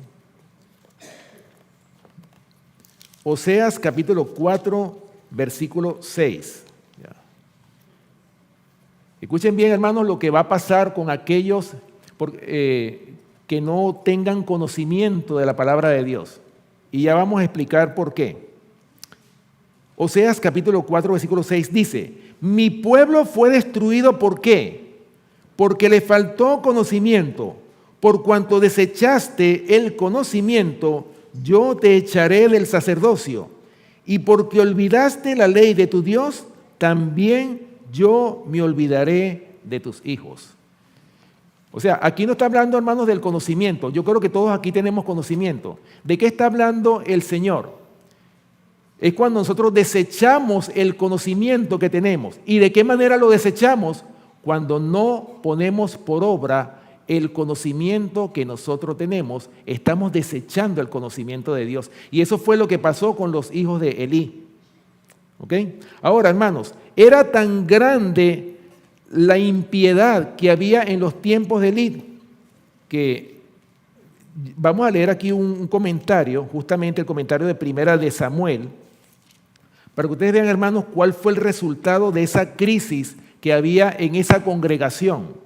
Oseas, capítulo 4, versículo 6. Escuchen bien, hermanos, lo que va a pasar con aquellos que no tengan conocimiento de la palabra de Dios. Y ya vamos a explicar por qué. Oseas capítulo 4, versículo 6 dice: mi pueblo fue destruido, ¿por qué? Porque le faltó conocimiento. Por cuanto desechaste el conocimiento, yo te echaré del sacerdocio. Y porque olvidaste la ley de tu Dios, también yo me olvidaré de tus hijos. O sea, aquí no está hablando, hermanos, del conocimiento. Yo creo que todos aquí tenemos conocimiento. ¿De qué está hablando el Señor? Es cuando nosotros desechamos el conocimiento que tenemos. ¿Y de qué manera lo desechamos? Cuando no ponemos por obra el conocimiento que nosotros tenemos, estamos desechando el conocimiento de Dios. Y eso fue lo que pasó con los hijos de Elí. ¿Ok? Ahora, hermanos, era tan grande la impiedad que había en los tiempos de Elí, que vamos a leer aquí un comentario, justamente el comentario de Primera de Samuel, para que ustedes vean, hermanos, cuál fue el resultado de esa crisis que había en esa congregación.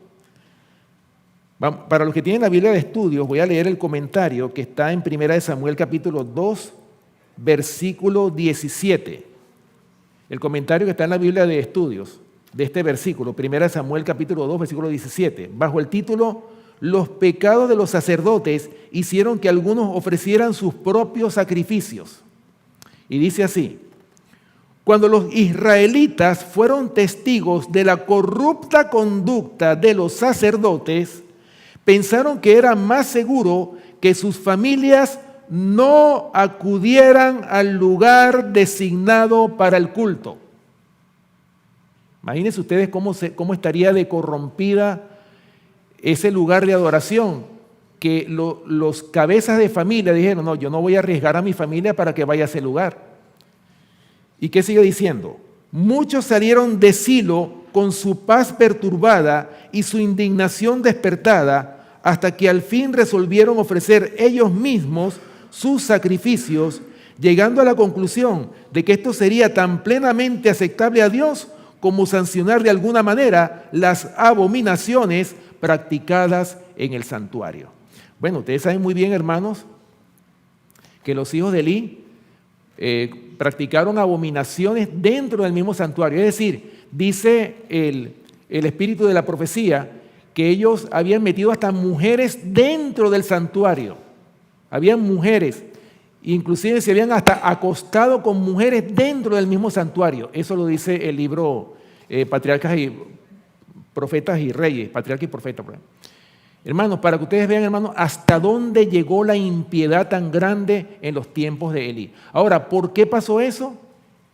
Para los que tienen la Biblia de estudios, voy a leer el comentario que está en Primera de Samuel capítulo 2, versículo 17. El comentario que está en la Biblia de estudios de este versículo, 1 Samuel capítulo 2, versículo 17, bajo el título: los pecados de los sacerdotes hicieron que algunos ofrecieran sus propios sacrificios. Y dice así: cuando los israelitas fueron testigos de la corrupta conducta de los sacerdotes, pensaron que era más seguro que sus familias no acudieran al lugar designado para el culto. Imagínense ustedes cómo estaría de corrompida ese lugar de adoración, que los cabezas de familia dijeron: no, yo no voy a arriesgar a mi familia para que vaya a ese lugar. ¿Y qué sigue diciendo? Muchos salieron de Silo con su paz perturbada y su indignación despertada, hasta que al fin resolvieron ofrecer ellos mismos sus sacrificios, llegando a la conclusión de que esto sería tan plenamente aceptable a Dios como sancionar de alguna manera las abominaciones practicadas en el santuario. Bueno, ustedes saben muy bien, hermanos, que los hijos de Elí practicaron abominaciones dentro del mismo santuario. Es decir, dice el espíritu de la profecía que ellos habían metido hasta mujeres dentro del santuario. Habían mujeres, inclusive se habían hasta acostado con mujeres dentro del mismo santuario. Eso lo dice el libro Patriarcas y Profetas y Reyes, Patriarcas y Profetas. Hermanos, para que ustedes vean, hermanos, hasta dónde llegó la impiedad tan grande en los tiempos de Elí. Ahora, ¿por qué pasó eso?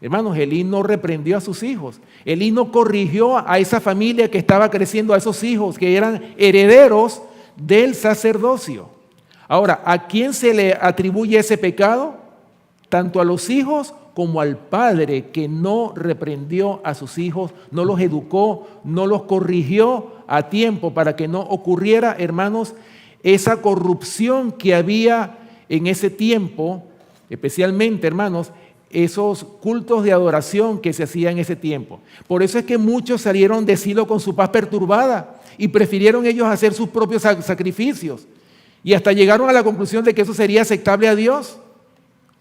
Hermanos, Elí no reprendió a sus hijos. Elí no corrigió a esa familia que estaba creciendo, a esos hijos que eran herederos del sacerdocio. Ahora, ¿a quién se le atribuye ese pecado? Tanto a los hijos como al padre que no reprendió a sus hijos, no los educó, no los corrigió a tiempo para que no ocurriera, hermanos, esa corrupción que había en ese tiempo, especialmente, hermanos, esos cultos de adoración que se hacían en ese tiempo. Por eso es que muchos salieron de Silo con su paz perturbada y prefirieron ellos hacer sus propios sacrificios. Y hasta llegaron a la conclusión de que eso sería aceptable a Dios,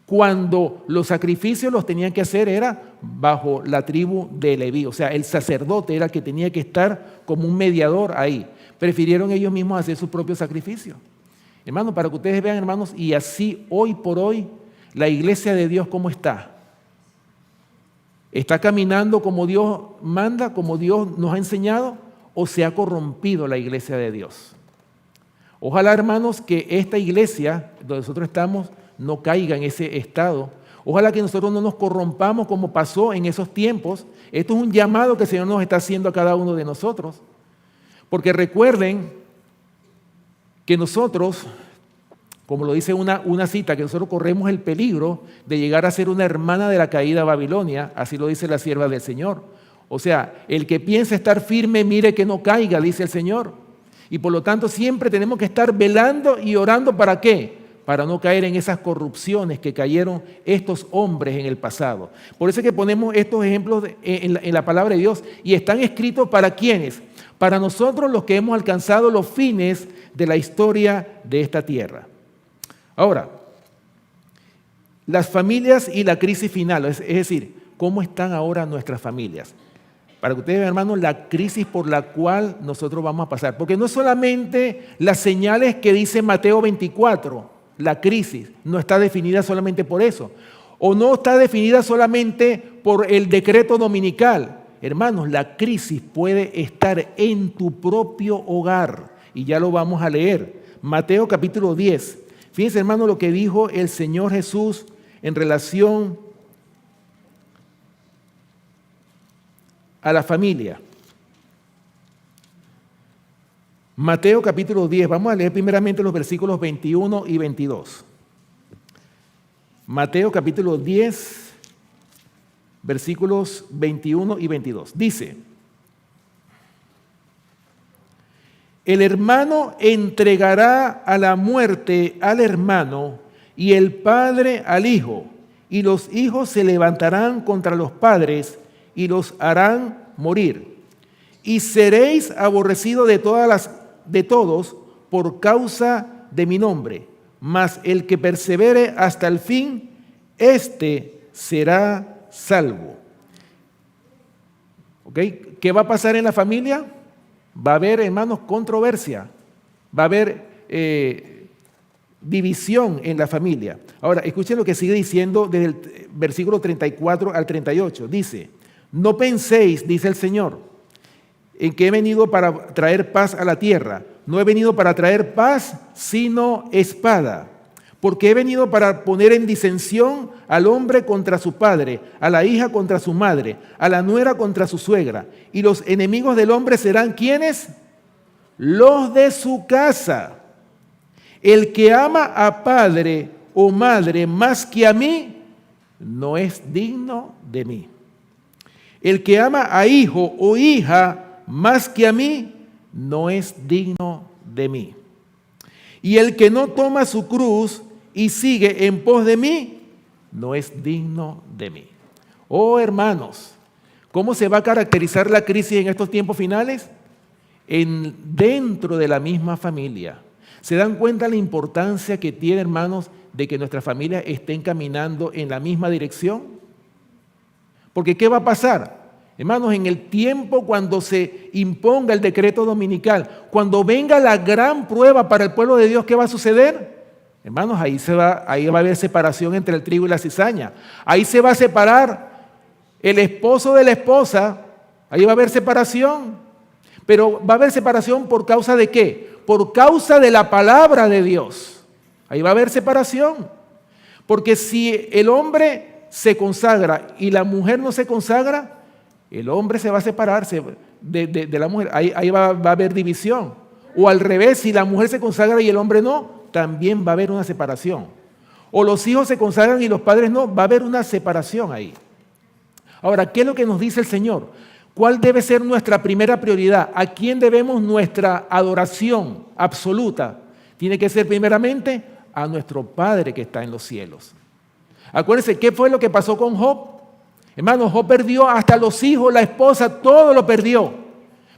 cuando los sacrificios los tenían que hacer era bajo la tribu de Leví. O sea, el sacerdote era el que tenía que estar como un mediador ahí. Prefirieron ellos mismos hacer sus propios sacrificios. Hermanos, para que ustedes vean, hermanos, y así hoy por hoy, la iglesia de Dios, ¿cómo está? ¿Está caminando como Dios manda, como Dios nos ha enseñado? ¿O se ha corrompido la iglesia de Dios? Ojalá, hermanos, que esta iglesia donde nosotros estamos no caiga en ese estado. Ojalá que nosotros no nos corrompamos como pasó en esos tiempos. Esto es un llamado que el Señor nos está haciendo a cada uno de nosotros. Porque recuerden que nosotros, como lo dice una cita, que nosotros corremos el peligro de llegar a ser una hermana de la caída Babilonia, así lo dice la sierva del Señor. O sea, el que piensa estar firme, mire que no caiga, dice el Señor. Y por lo tanto siempre tenemos que estar velando y orando, ¿para qué? Para no caer en esas corrupciones que cayeron estos hombres en el pasado. Por eso es que ponemos estos ejemplos en la palabra de Dios, y están escritos ¿para quiénes? Para nosotros, los que hemos alcanzado los fines de la historia de esta tierra. Ahora, las familias y la crisis final, es decir, ¿cómo están ahora nuestras familias? Para que ustedes vean, hermanos, la crisis por la cual nosotros vamos a pasar. Porque no solamente las señales que dice Mateo 24, la crisis no está definida solamente por eso. O no está definida solamente por el decreto dominical. Hermanos, la crisis puede estar en tu propio hogar. Y ya lo vamos a leer. Mateo capítulo 10. Fíjense, hermanos, lo que dijo el Señor Jesús en relación a la familia. Mateo capítulo 10, vamos a leer primeramente los versículos 21 y 22. Mateo capítulo 10, versículos 21 y 22. Dice: el hermano entregará a la muerte al hermano y el padre al hijo, y los hijos se levantarán contra los padres y los harán morir. Y seréis aborrecidos de todos por causa de mi nombre, mas el que persevere hasta el fin, éste será salvo. ¿Ok? ¿Qué va a pasar en la familia? Va a haber, hermanos, controversia, va a haber división en la familia. Ahora, escuchen lo que sigue diciendo desde el versículo 34 al 38. Dice: no penséis, dice el Señor, en que he venido para traer paz a la tierra. No he venido para traer paz, sino espada. Porque he venido para poner en disensión al hombre contra su padre, a la hija contra su madre, a la nuera contra su suegra. Y los enemigos del hombre serán ¿quiénes? Los de su casa. El que ama a padre o madre más que a mí, no es digno de mí. El que ama a hijo o hija más que a mí, no es digno de mí. Y el que no toma su cruz y sigue en pos de mí, no es digno de mí. Oh, hermanos, ¿cómo se va a caracterizar la crisis en estos tiempos finales? Dentro de la misma familia. ¿Se dan cuenta la importancia que tiene, hermanos, de que nuestras familias estén caminando en la misma dirección? Porque ¿qué va a pasar? Hermanos, en el tiempo cuando se imponga el decreto dominical, cuando venga la gran prueba para el pueblo de Dios, ¿qué va a suceder? Hermanos, ahí va a haber separación entre el trigo y la cizaña. Ahí se va a separar el esposo de la esposa. Ahí va a haber separación. Pero va a haber separación ¿por causa de qué? Por causa de la palabra de Dios. Ahí va a haber separación. Porque si el hombre se consagra y la mujer no se consagra, el hombre se va a separar de la mujer. Ahí va a haber división. O al revés, si la mujer se consagra y el hombre no, también va a haber una separación. O los hijos se consagran y los padres no, va a haber una separación ahí. Ahora, ¿qué es lo que nos dice el Señor? ¿Cuál debe ser nuestra primera prioridad? ¿A quién debemos nuestra adoración absoluta? Tiene que ser primeramente a nuestro Padre que está en los cielos. Acuérdense, ¿qué fue lo que pasó con Job? Hermano, Job perdió hasta los hijos, la esposa, todo lo perdió.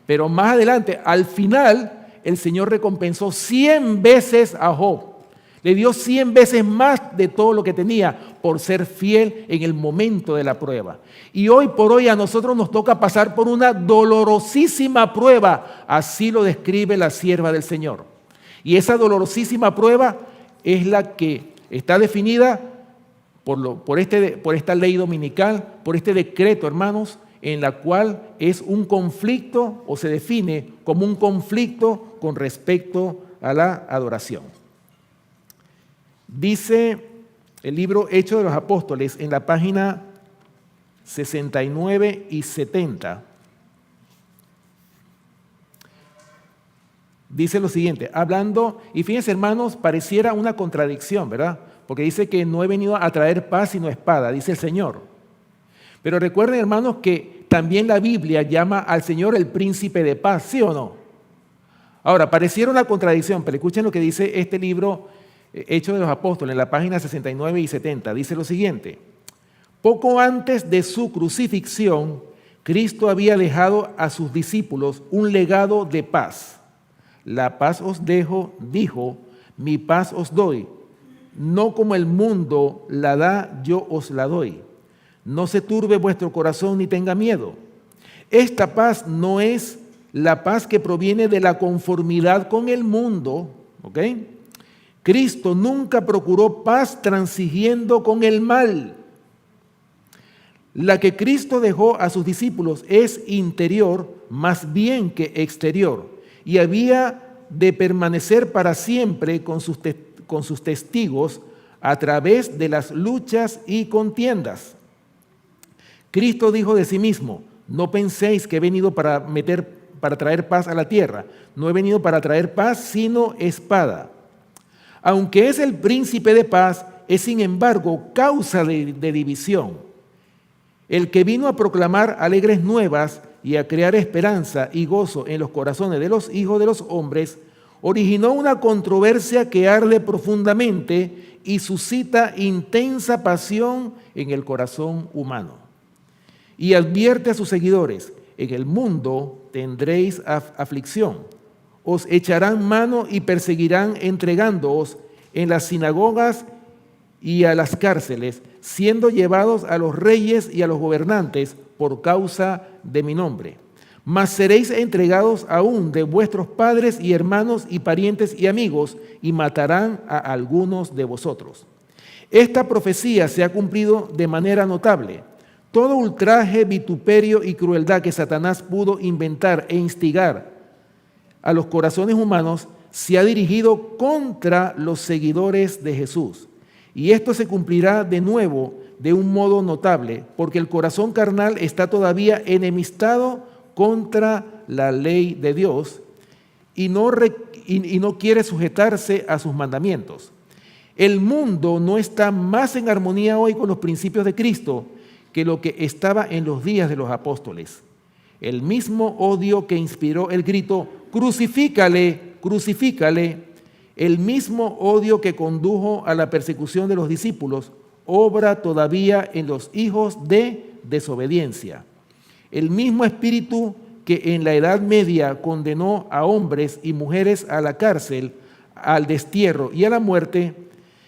Pero más adelante, al final, el Señor recompensó 100 veces a Job. Le dio 100 veces más de todo lo que tenía por ser fiel en el momento de la prueba. Y hoy por hoy a nosotros nos toca pasar por una dolorosísima prueba. Así lo describe la sierva del Señor. Y esa dolorosísima prueba es la que está definida por esta ley dominical, por este decreto, hermanos, en la cual es un conflicto o se define como un conflicto con respecto a la adoración. Dice el libro Hechos de los Apóstoles en la página 69 y 70. Dice lo siguiente, hablando, y fíjense hermanos, pareciera una contradicción, ¿verdad? Porque dice que no he venido a traer paz sino espada, dice el Señor. Pero recuerden hermanos que también la Biblia llama al Señor el príncipe de paz, ¿sí o no? Ahora, pareciera una contradicción, pero escuchen lo que dice este libro Hechos de los Apóstoles, en la página 69 y 70, dice lo siguiente. Poco antes de su crucifixión, Cristo había dejado a sus discípulos un legado de paz. La paz os dejo, dijo, mi paz os doy. No como el mundo la da, yo os la doy. No se turbe vuestro corazón ni tenga miedo. Esta paz no es la paz que proviene de la conformidad con el mundo, ¿ok? Cristo nunca procuró paz transigiendo con el mal. La que Cristo dejó a sus discípulos es interior más bien que exterior y había de permanecer para siempre con sus testigos a través de las luchas y contiendas. Cristo dijo de sí mismo, no penséis que he venido para traer paz a la tierra. No he venido para traer paz, sino espada. Aunque es el príncipe de paz, es sin embargo causa de división. El que vino a proclamar alegres nuevas y a crear esperanza y gozo en los corazones de los hijos de los hombres, originó una controversia que arde profundamente y suscita intensa pasión en el corazón humano. Y advierte a sus seguidores, en el mundo tendréis aflicción, os echarán mano y perseguirán entregándoos en las sinagogas y a las cárceles, siendo llevados a los reyes y a los gobernantes por causa de mi nombre. Mas seréis entregados aún de vuestros padres y hermanos y parientes y amigos, y matarán a algunos de vosotros. Esta profecía se ha cumplido de manera notable. Todo ultraje, vituperio y crueldad que Satanás pudo inventar e instigar a los corazones humanos se ha dirigido contra los seguidores de Jesús. Y esto se cumplirá de nuevo de un modo notable, porque el corazón carnal está todavía enemistado contra la ley de Dios y no quiere sujetarse a sus mandamientos. El mundo no está más en armonía hoy con los principios de Cristo que lo que estaba en los días de los apóstoles. El mismo odio que inspiró el grito, crucifícale, crucifícale, el mismo odio que condujo a la persecución de los discípulos, obra todavía en los hijos de desobediencia. El mismo espíritu que en la Edad Media condenó a hombres y mujeres a la cárcel, al destierro y a la muerte,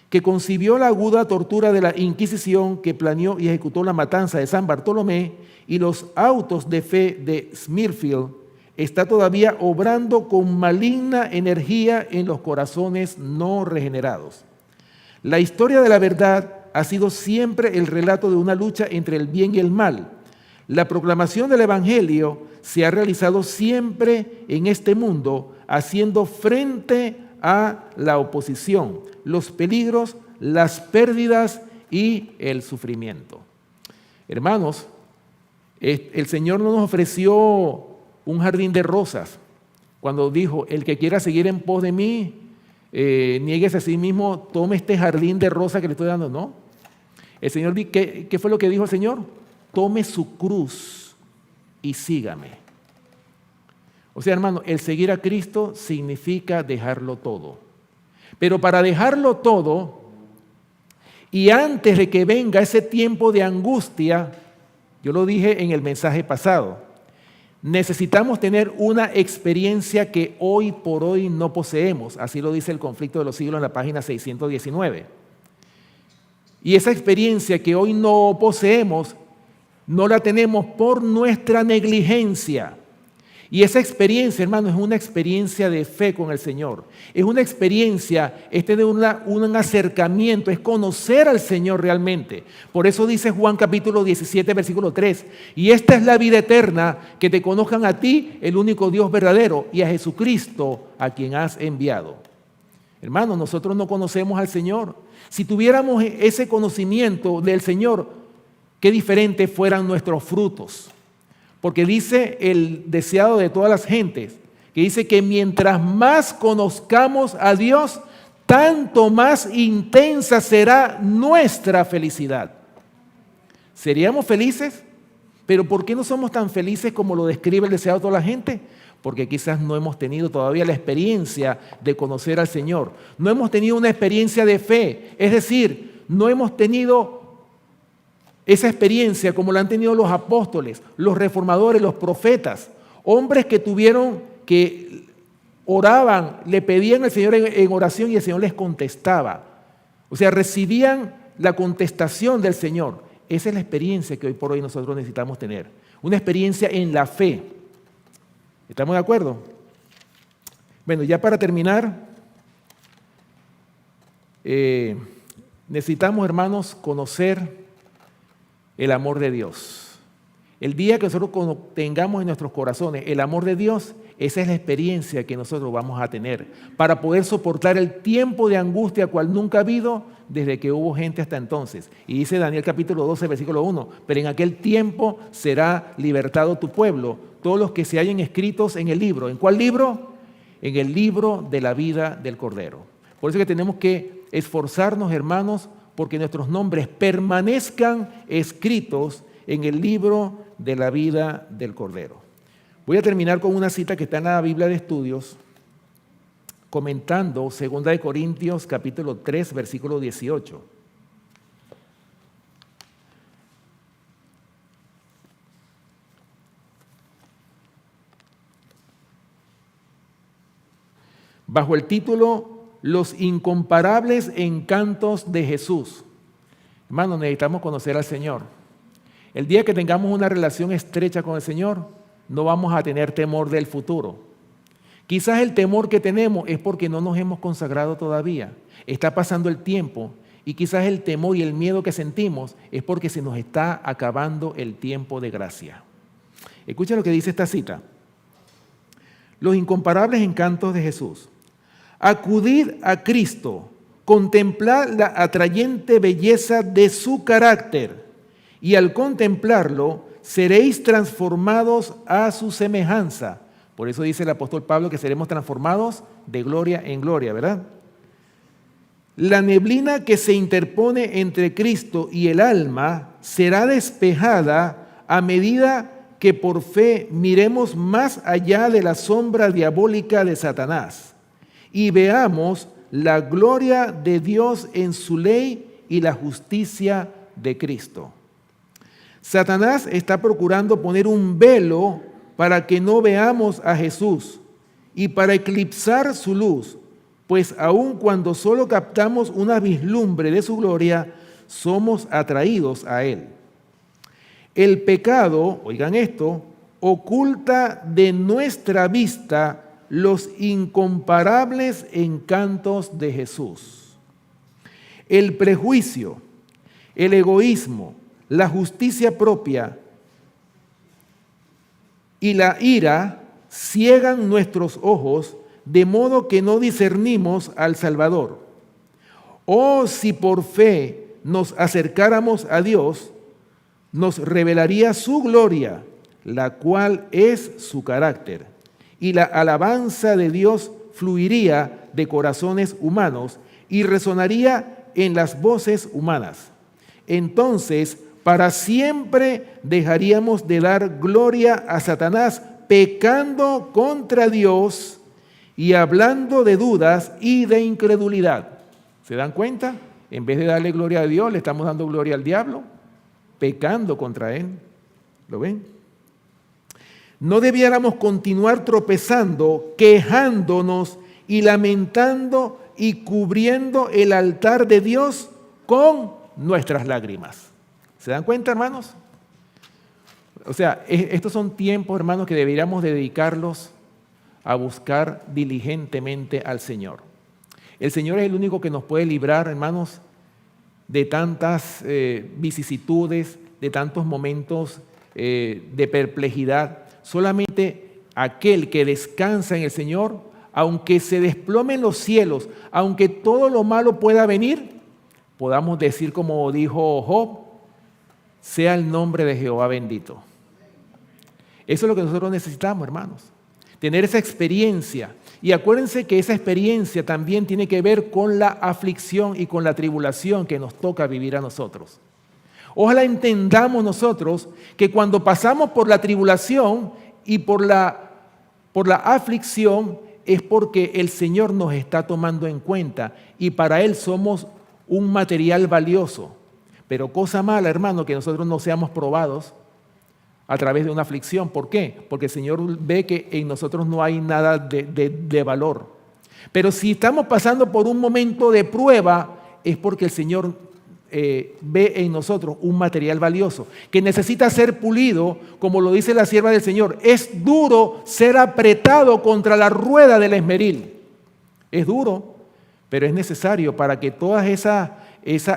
que concibió la aguda tortura de la Inquisición, que planeó y ejecutó la matanza de San Bartolomé y los autos de fe de Smithfield, está todavía obrando con maligna energía en los corazones no regenerados. La historia de la verdad ha sido siempre el relato de una lucha entre el bien y el mal. La proclamación del Evangelio se ha realizado siempre en este mundo, haciendo frente a la oposición, los peligros, las pérdidas y el sufrimiento. Hermanos, el Señor no nos ofreció un jardín de rosas cuando dijo, el que quiera seguir en pos de mí, niéguese a sí mismo, tome este jardín de rosas que le estoy dando. No. El Señor, ¿qué fue lo que dijo el Señor? Tome su cruz y sígame. O sea, hermano, el seguir a Cristo significa dejarlo todo. Pero para dejarlo todo Y antes de que venga ese tiempo de angustia, yo lo dije en el mensaje pasado, necesitamos tener una experiencia que hoy por hoy no poseemos. Así lo dice el Conflicto de los Siglos en la página 619. Y esa experiencia que hoy no poseemos, no la tenemos por nuestra negligencia. Y esa experiencia, hermano, es una experiencia de fe con el Señor. Es una experiencia, de un acercamiento, es conocer al Señor realmente. Por eso dice Juan capítulo 17, versículo 3. Y esta es la vida eterna, que te conozcan a ti, el único Dios verdadero, y a Jesucristo, a quien has enviado. Hermano, nosotros no conocemos al Señor. Si tuviéramos ese conocimiento del Señor, qué diferentes fueran nuestros frutos. Porque dice el deseado de todas las gentes, que dice que mientras más conozcamos a Dios, tanto más intensa será nuestra felicidad. ¿Seríamos felices? Pero ¿por qué no somos tan felices como lo describe el deseado de toda la gente? Porque quizás no hemos tenido todavía la experiencia de conocer al Señor. No hemos tenido una experiencia de fe, es decir, no hemos tenido esa experiencia como la han tenido los apóstoles, los reformadores, los profetas, hombres que oraban, le pedían al Señor en oración y el Señor les contestaba. O sea, recibían la contestación del Señor. Esa es la experiencia que hoy por hoy nosotros necesitamos tener. Una experiencia en la fe. ¿Estamos de acuerdo? Bueno, ya para terminar, necesitamos, hermanos, conocer el amor de Dios. El día que nosotros tengamos en nuestros corazones el amor de Dios, esa es la experiencia que nosotros vamos a tener para poder soportar el tiempo de angustia cual nunca ha habido desde que hubo gente hasta entonces. Y dice Daniel capítulo 12, versículo 1, pero en aquel tiempo será libertado tu pueblo, todos los que se hayan escritos en el libro. ¿En cuál libro? En el libro de la vida del Cordero. Por eso que tenemos que esforzarnos, hermanos, porque nuestros nombres permanezcan escritos en el libro de la vida del Cordero. Voy a terminar con una cita que está en la Biblia de Estudios, comentando 2 Corintios capítulo 3, versículo 18. Bajo el título Los incomparables encantos de Jesús. Hermanos, necesitamos conocer al Señor. El día que tengamos una relación estrecha con el Señor, no vamos a tener temor del futuro. Quizás el temor que tenemos es porque no nos hemos consagrado todavía. Está pasando el tiempo y quizás el temor y el miedo que sentimos es porque se nos está acabando el tiempo de gracia. Escucha lo que dice esta cita. Los incomparables encantos de Jesús. Acudid a Cristo, contemplad la atrayente belleza de su carácter y al contemplarlo seréis transformados a su semejanza. Por eso dice el apóstol Pablo que seremos transformados de gloria en gloria, ¿verdad? La neblina que se interpone entre Cristo y el alma será despejada a medida que por fe miremos más allá de la sombra diabólica de Satanás y veamos la gloria de Dios en su ley y la justicia de Cristo. Satanás está procurando poner un velo para que no veamos a Jesús y para eclipsar su luz, pues aun cuando solo captamos una vislumbre de su gloria, somos atraídos a Él. El pecado, oigan esto, oculta de nuestra vista los incomparables encantos de Jesús. El prejuicio, el egoísmo, la justicia propia y la ira ciegan nuestros ojos de modo que no discernimos al Salvador. Oh, si por fe nos acercáramos a Dios, nos revelaría su gloria, la cual es su carácter, y la alabanza de Dios fluiría de corazones humanos y resonaría en las voces humanas. Entonces, para siempre dejaríamos de dar gloria a Satanás, pecando contra Dios y hablando de dudas y de incredulidad. ¿Se dan cuenta? en vez de darle gloria a Dios, le estamos dando gloria al diablo, pecando contra él. ¿Lo ven? No debiéramos continuar tropezando, quejándonos y lamentando y cubriendo el altar de Dios con nuestras lágrimas. ¿Se dan cuenta, hermanos? O sea, estos son tiempos, hermanos, que deberíamos dedicarlos a buscar diligentemente al Señor. El Señor es el único que nos puede librar, hermanos, de tantas vicisitudes, de tantos momentos de perplejidad. Solamente aquel que descansa en el Señor, aunque se desplomen los cielos, aunque todo lo malo pueda venir, podamos decir como dijo Job, sea el nombre de Jehová bendito. Eso es lo que nosotros necesitamos, hermanos. Tener esa experiencia. Y acuérdense que esa experiencia también tiene que ver con la aflicción y con la tribulación que nos toca vivir a nosotros. Ojalá entendamos nosotros que cuando pasamos por la tribulación y por la aflicción es porque el Señor nos está tomando en cuenta y para Él somos un material valioso. Pero cosa mala, hermano, que nosotros no seamos probados a través de una aflicción. ¿Por qué? Porque el Señor ve que en nosotros no hay nada de valor. Pero si estamos pasando por un momento de prueba, es porque el Señor ve en nosotros un material valioso, que necesita ser pulido, como lo dice la sierva del Señor. Es duro ser apretado contra la rueda del esmeril. Es duro, pero es necesario para que toda esa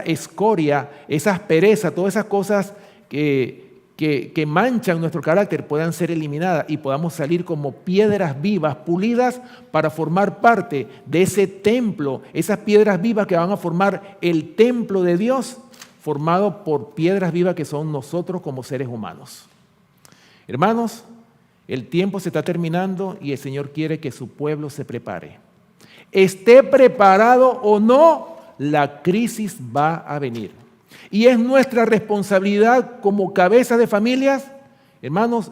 escoria, esa aspereza, todas esas cosas que manchan nuestro carácter puedan ser eliminadas y podamos salir como piedras vivas, pulidas, para formar parte de ese templo, esas piedras vivas que van a formar el templo de Dios, formado por piedras vivas que son nosotros como seres humanos. Hermanos, el tiempo se está terminando y el Señor quiere que su pueblo se prepare. Esté preparado o no, la crisis va a venir. Y es nuestra responsabilidad como cabeza de familias, hermanos,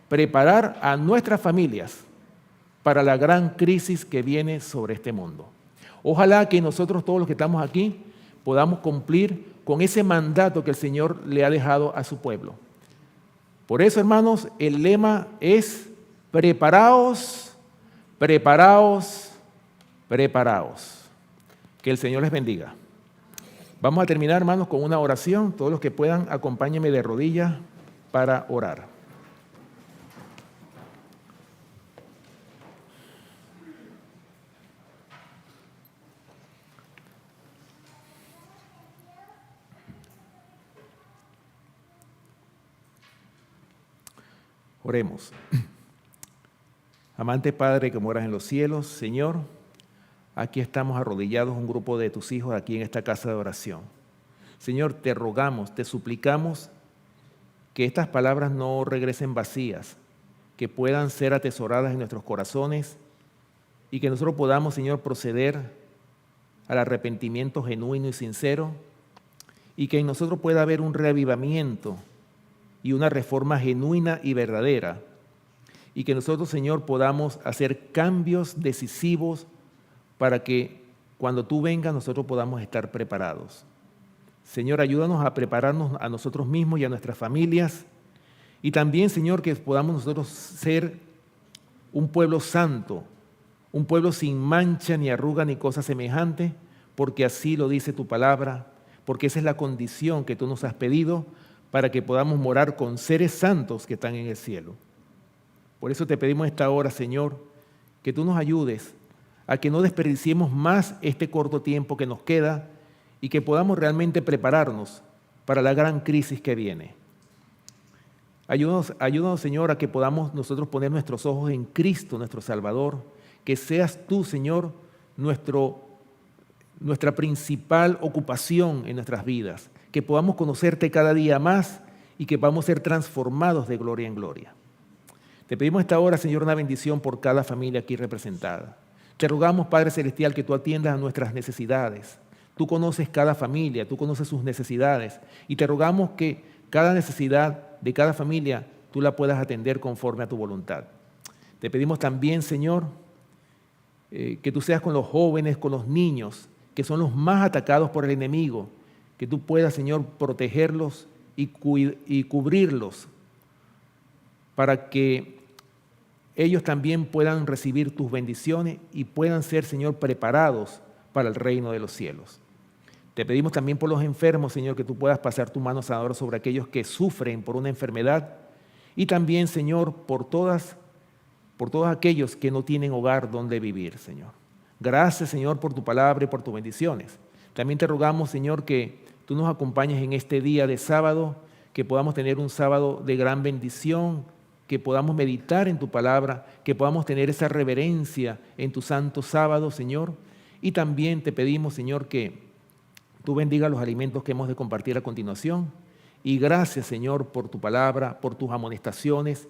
preparar a nuestras familias para la gran crisis que viene sobre este mundo. Ojalá que nosotros todos los que estamos aquí podamos cumplir con ese mandato que el Señor le ha dejado a su pueblo. Por eso, hermanos, el lema es preparaos, preparaos, preparaos. Que el Señor les bendiga. Vamos a terminar, hermanos, con una oración. Todos los que puedan, acompáñenme de rodillas para orar. Oremos. Amante Padre que moras en los cielos, Señor, aquí estamos arrodillados un grupo de tus hijos aquí en esta casa de oración. Señor, te rogamos, te suplicamos que estas palabras no regresen vacías, que puedan ser atesoradas en nuestros corazones y que nosotros podamos, Señor, proceder al arrepentimiento genuino y sincero y que en nosotros pueda haber un reavivamiento y una reforma genuina y verdadera y que nosotros, Señor, podamos hacer cambios decisivos para que cuando tú vengas nosotros podamos estar preparados. Señor, ayúdanos a prepararnos a nosotros mismos y a nuestras familias y también, Señor, que podamos nosotros ser un pueblo santo, un pueblo sin mancha ni arruga ni cosa semejante, porque así lo dice tu palabra, porque esa es la condición que tú nos has pedido para que podamos morar con seres santos que están en el cielo. Por eso te pedimos esta hora, Señor, que tú nos ayudes a que no desperdiciemos más este corto tiempo que nos queda y que podamos realmente prepararnos para la gran crisis que viene. Ayúdanos, Señor, a que podamos nosotros poner nuestros ojos en Cristo, nuestro Salvador, que seas tú, Señor, nuestra principal ocupación en nuestras vidas, que podamos conocerte cada día más y que podamos ser transformados de gloria en gloria. Te pedimos esta hora, Señor, una bendición por cada familia aquí representada. Te rogamos, Padre Celestial, que tú atiendas a nuestras necesidades. Tú conoces cada familia, tú conoces sus necesidades y te rogamos que cada necesidad de cada familia tú la puedas atender conforme a tu voluntad. Te pedimos también, Señor, que tú seas con los jóvenes, con los niños, que son los más atacados por el enemigo, que tú puedas, Señor, protegerlos y cubrirlos para que ellos también puedan recibir tus bendiciones y puedan ser, Señor, preparados para el reino de los cielos. Te pedimos también por los enfermos, Señor, que tú puedas pasar tu mano sanadora sobre aquellos que sufren por una enfermedad y también, Señor, por todos aquellos que no tienen hogar donde vivir, Señor. Gracias, Señor, por tu palabra y por tus bendiciones. También te rogamos, Señor, que tú nos acompañes en este día de sábado, que podamos tener un sábado de gran bendición, que podamos meditar en tu palabra, que podamos tener esa reverencia en tu santo sábado, Señor. Y también te pedimos, Señor, que tú bendiga los alimentos que hemos de compartir a continuación. Y gracias, Señor, por tu palabra, por tus amonestaciones.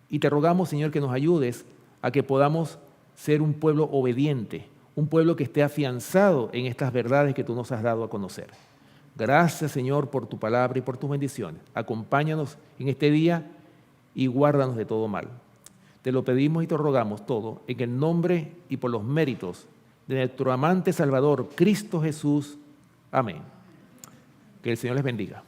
Y te rogamos, Señor, que nos ayudes a que podamos ser un pueblo obediente, un pueblo que esté afianzado en estas verdades que tú nos has dado a conocer. Gracias, Señor, por tu palabra y por tus bendiciones. Acompáñanos en este día y guárdanos de todo mal. Te lo pedimos y te rogamos todo en el nombre y por los méritos de nuestro amante Salvador, Cristo Jesús. Amén. Que el Señor les bendiga.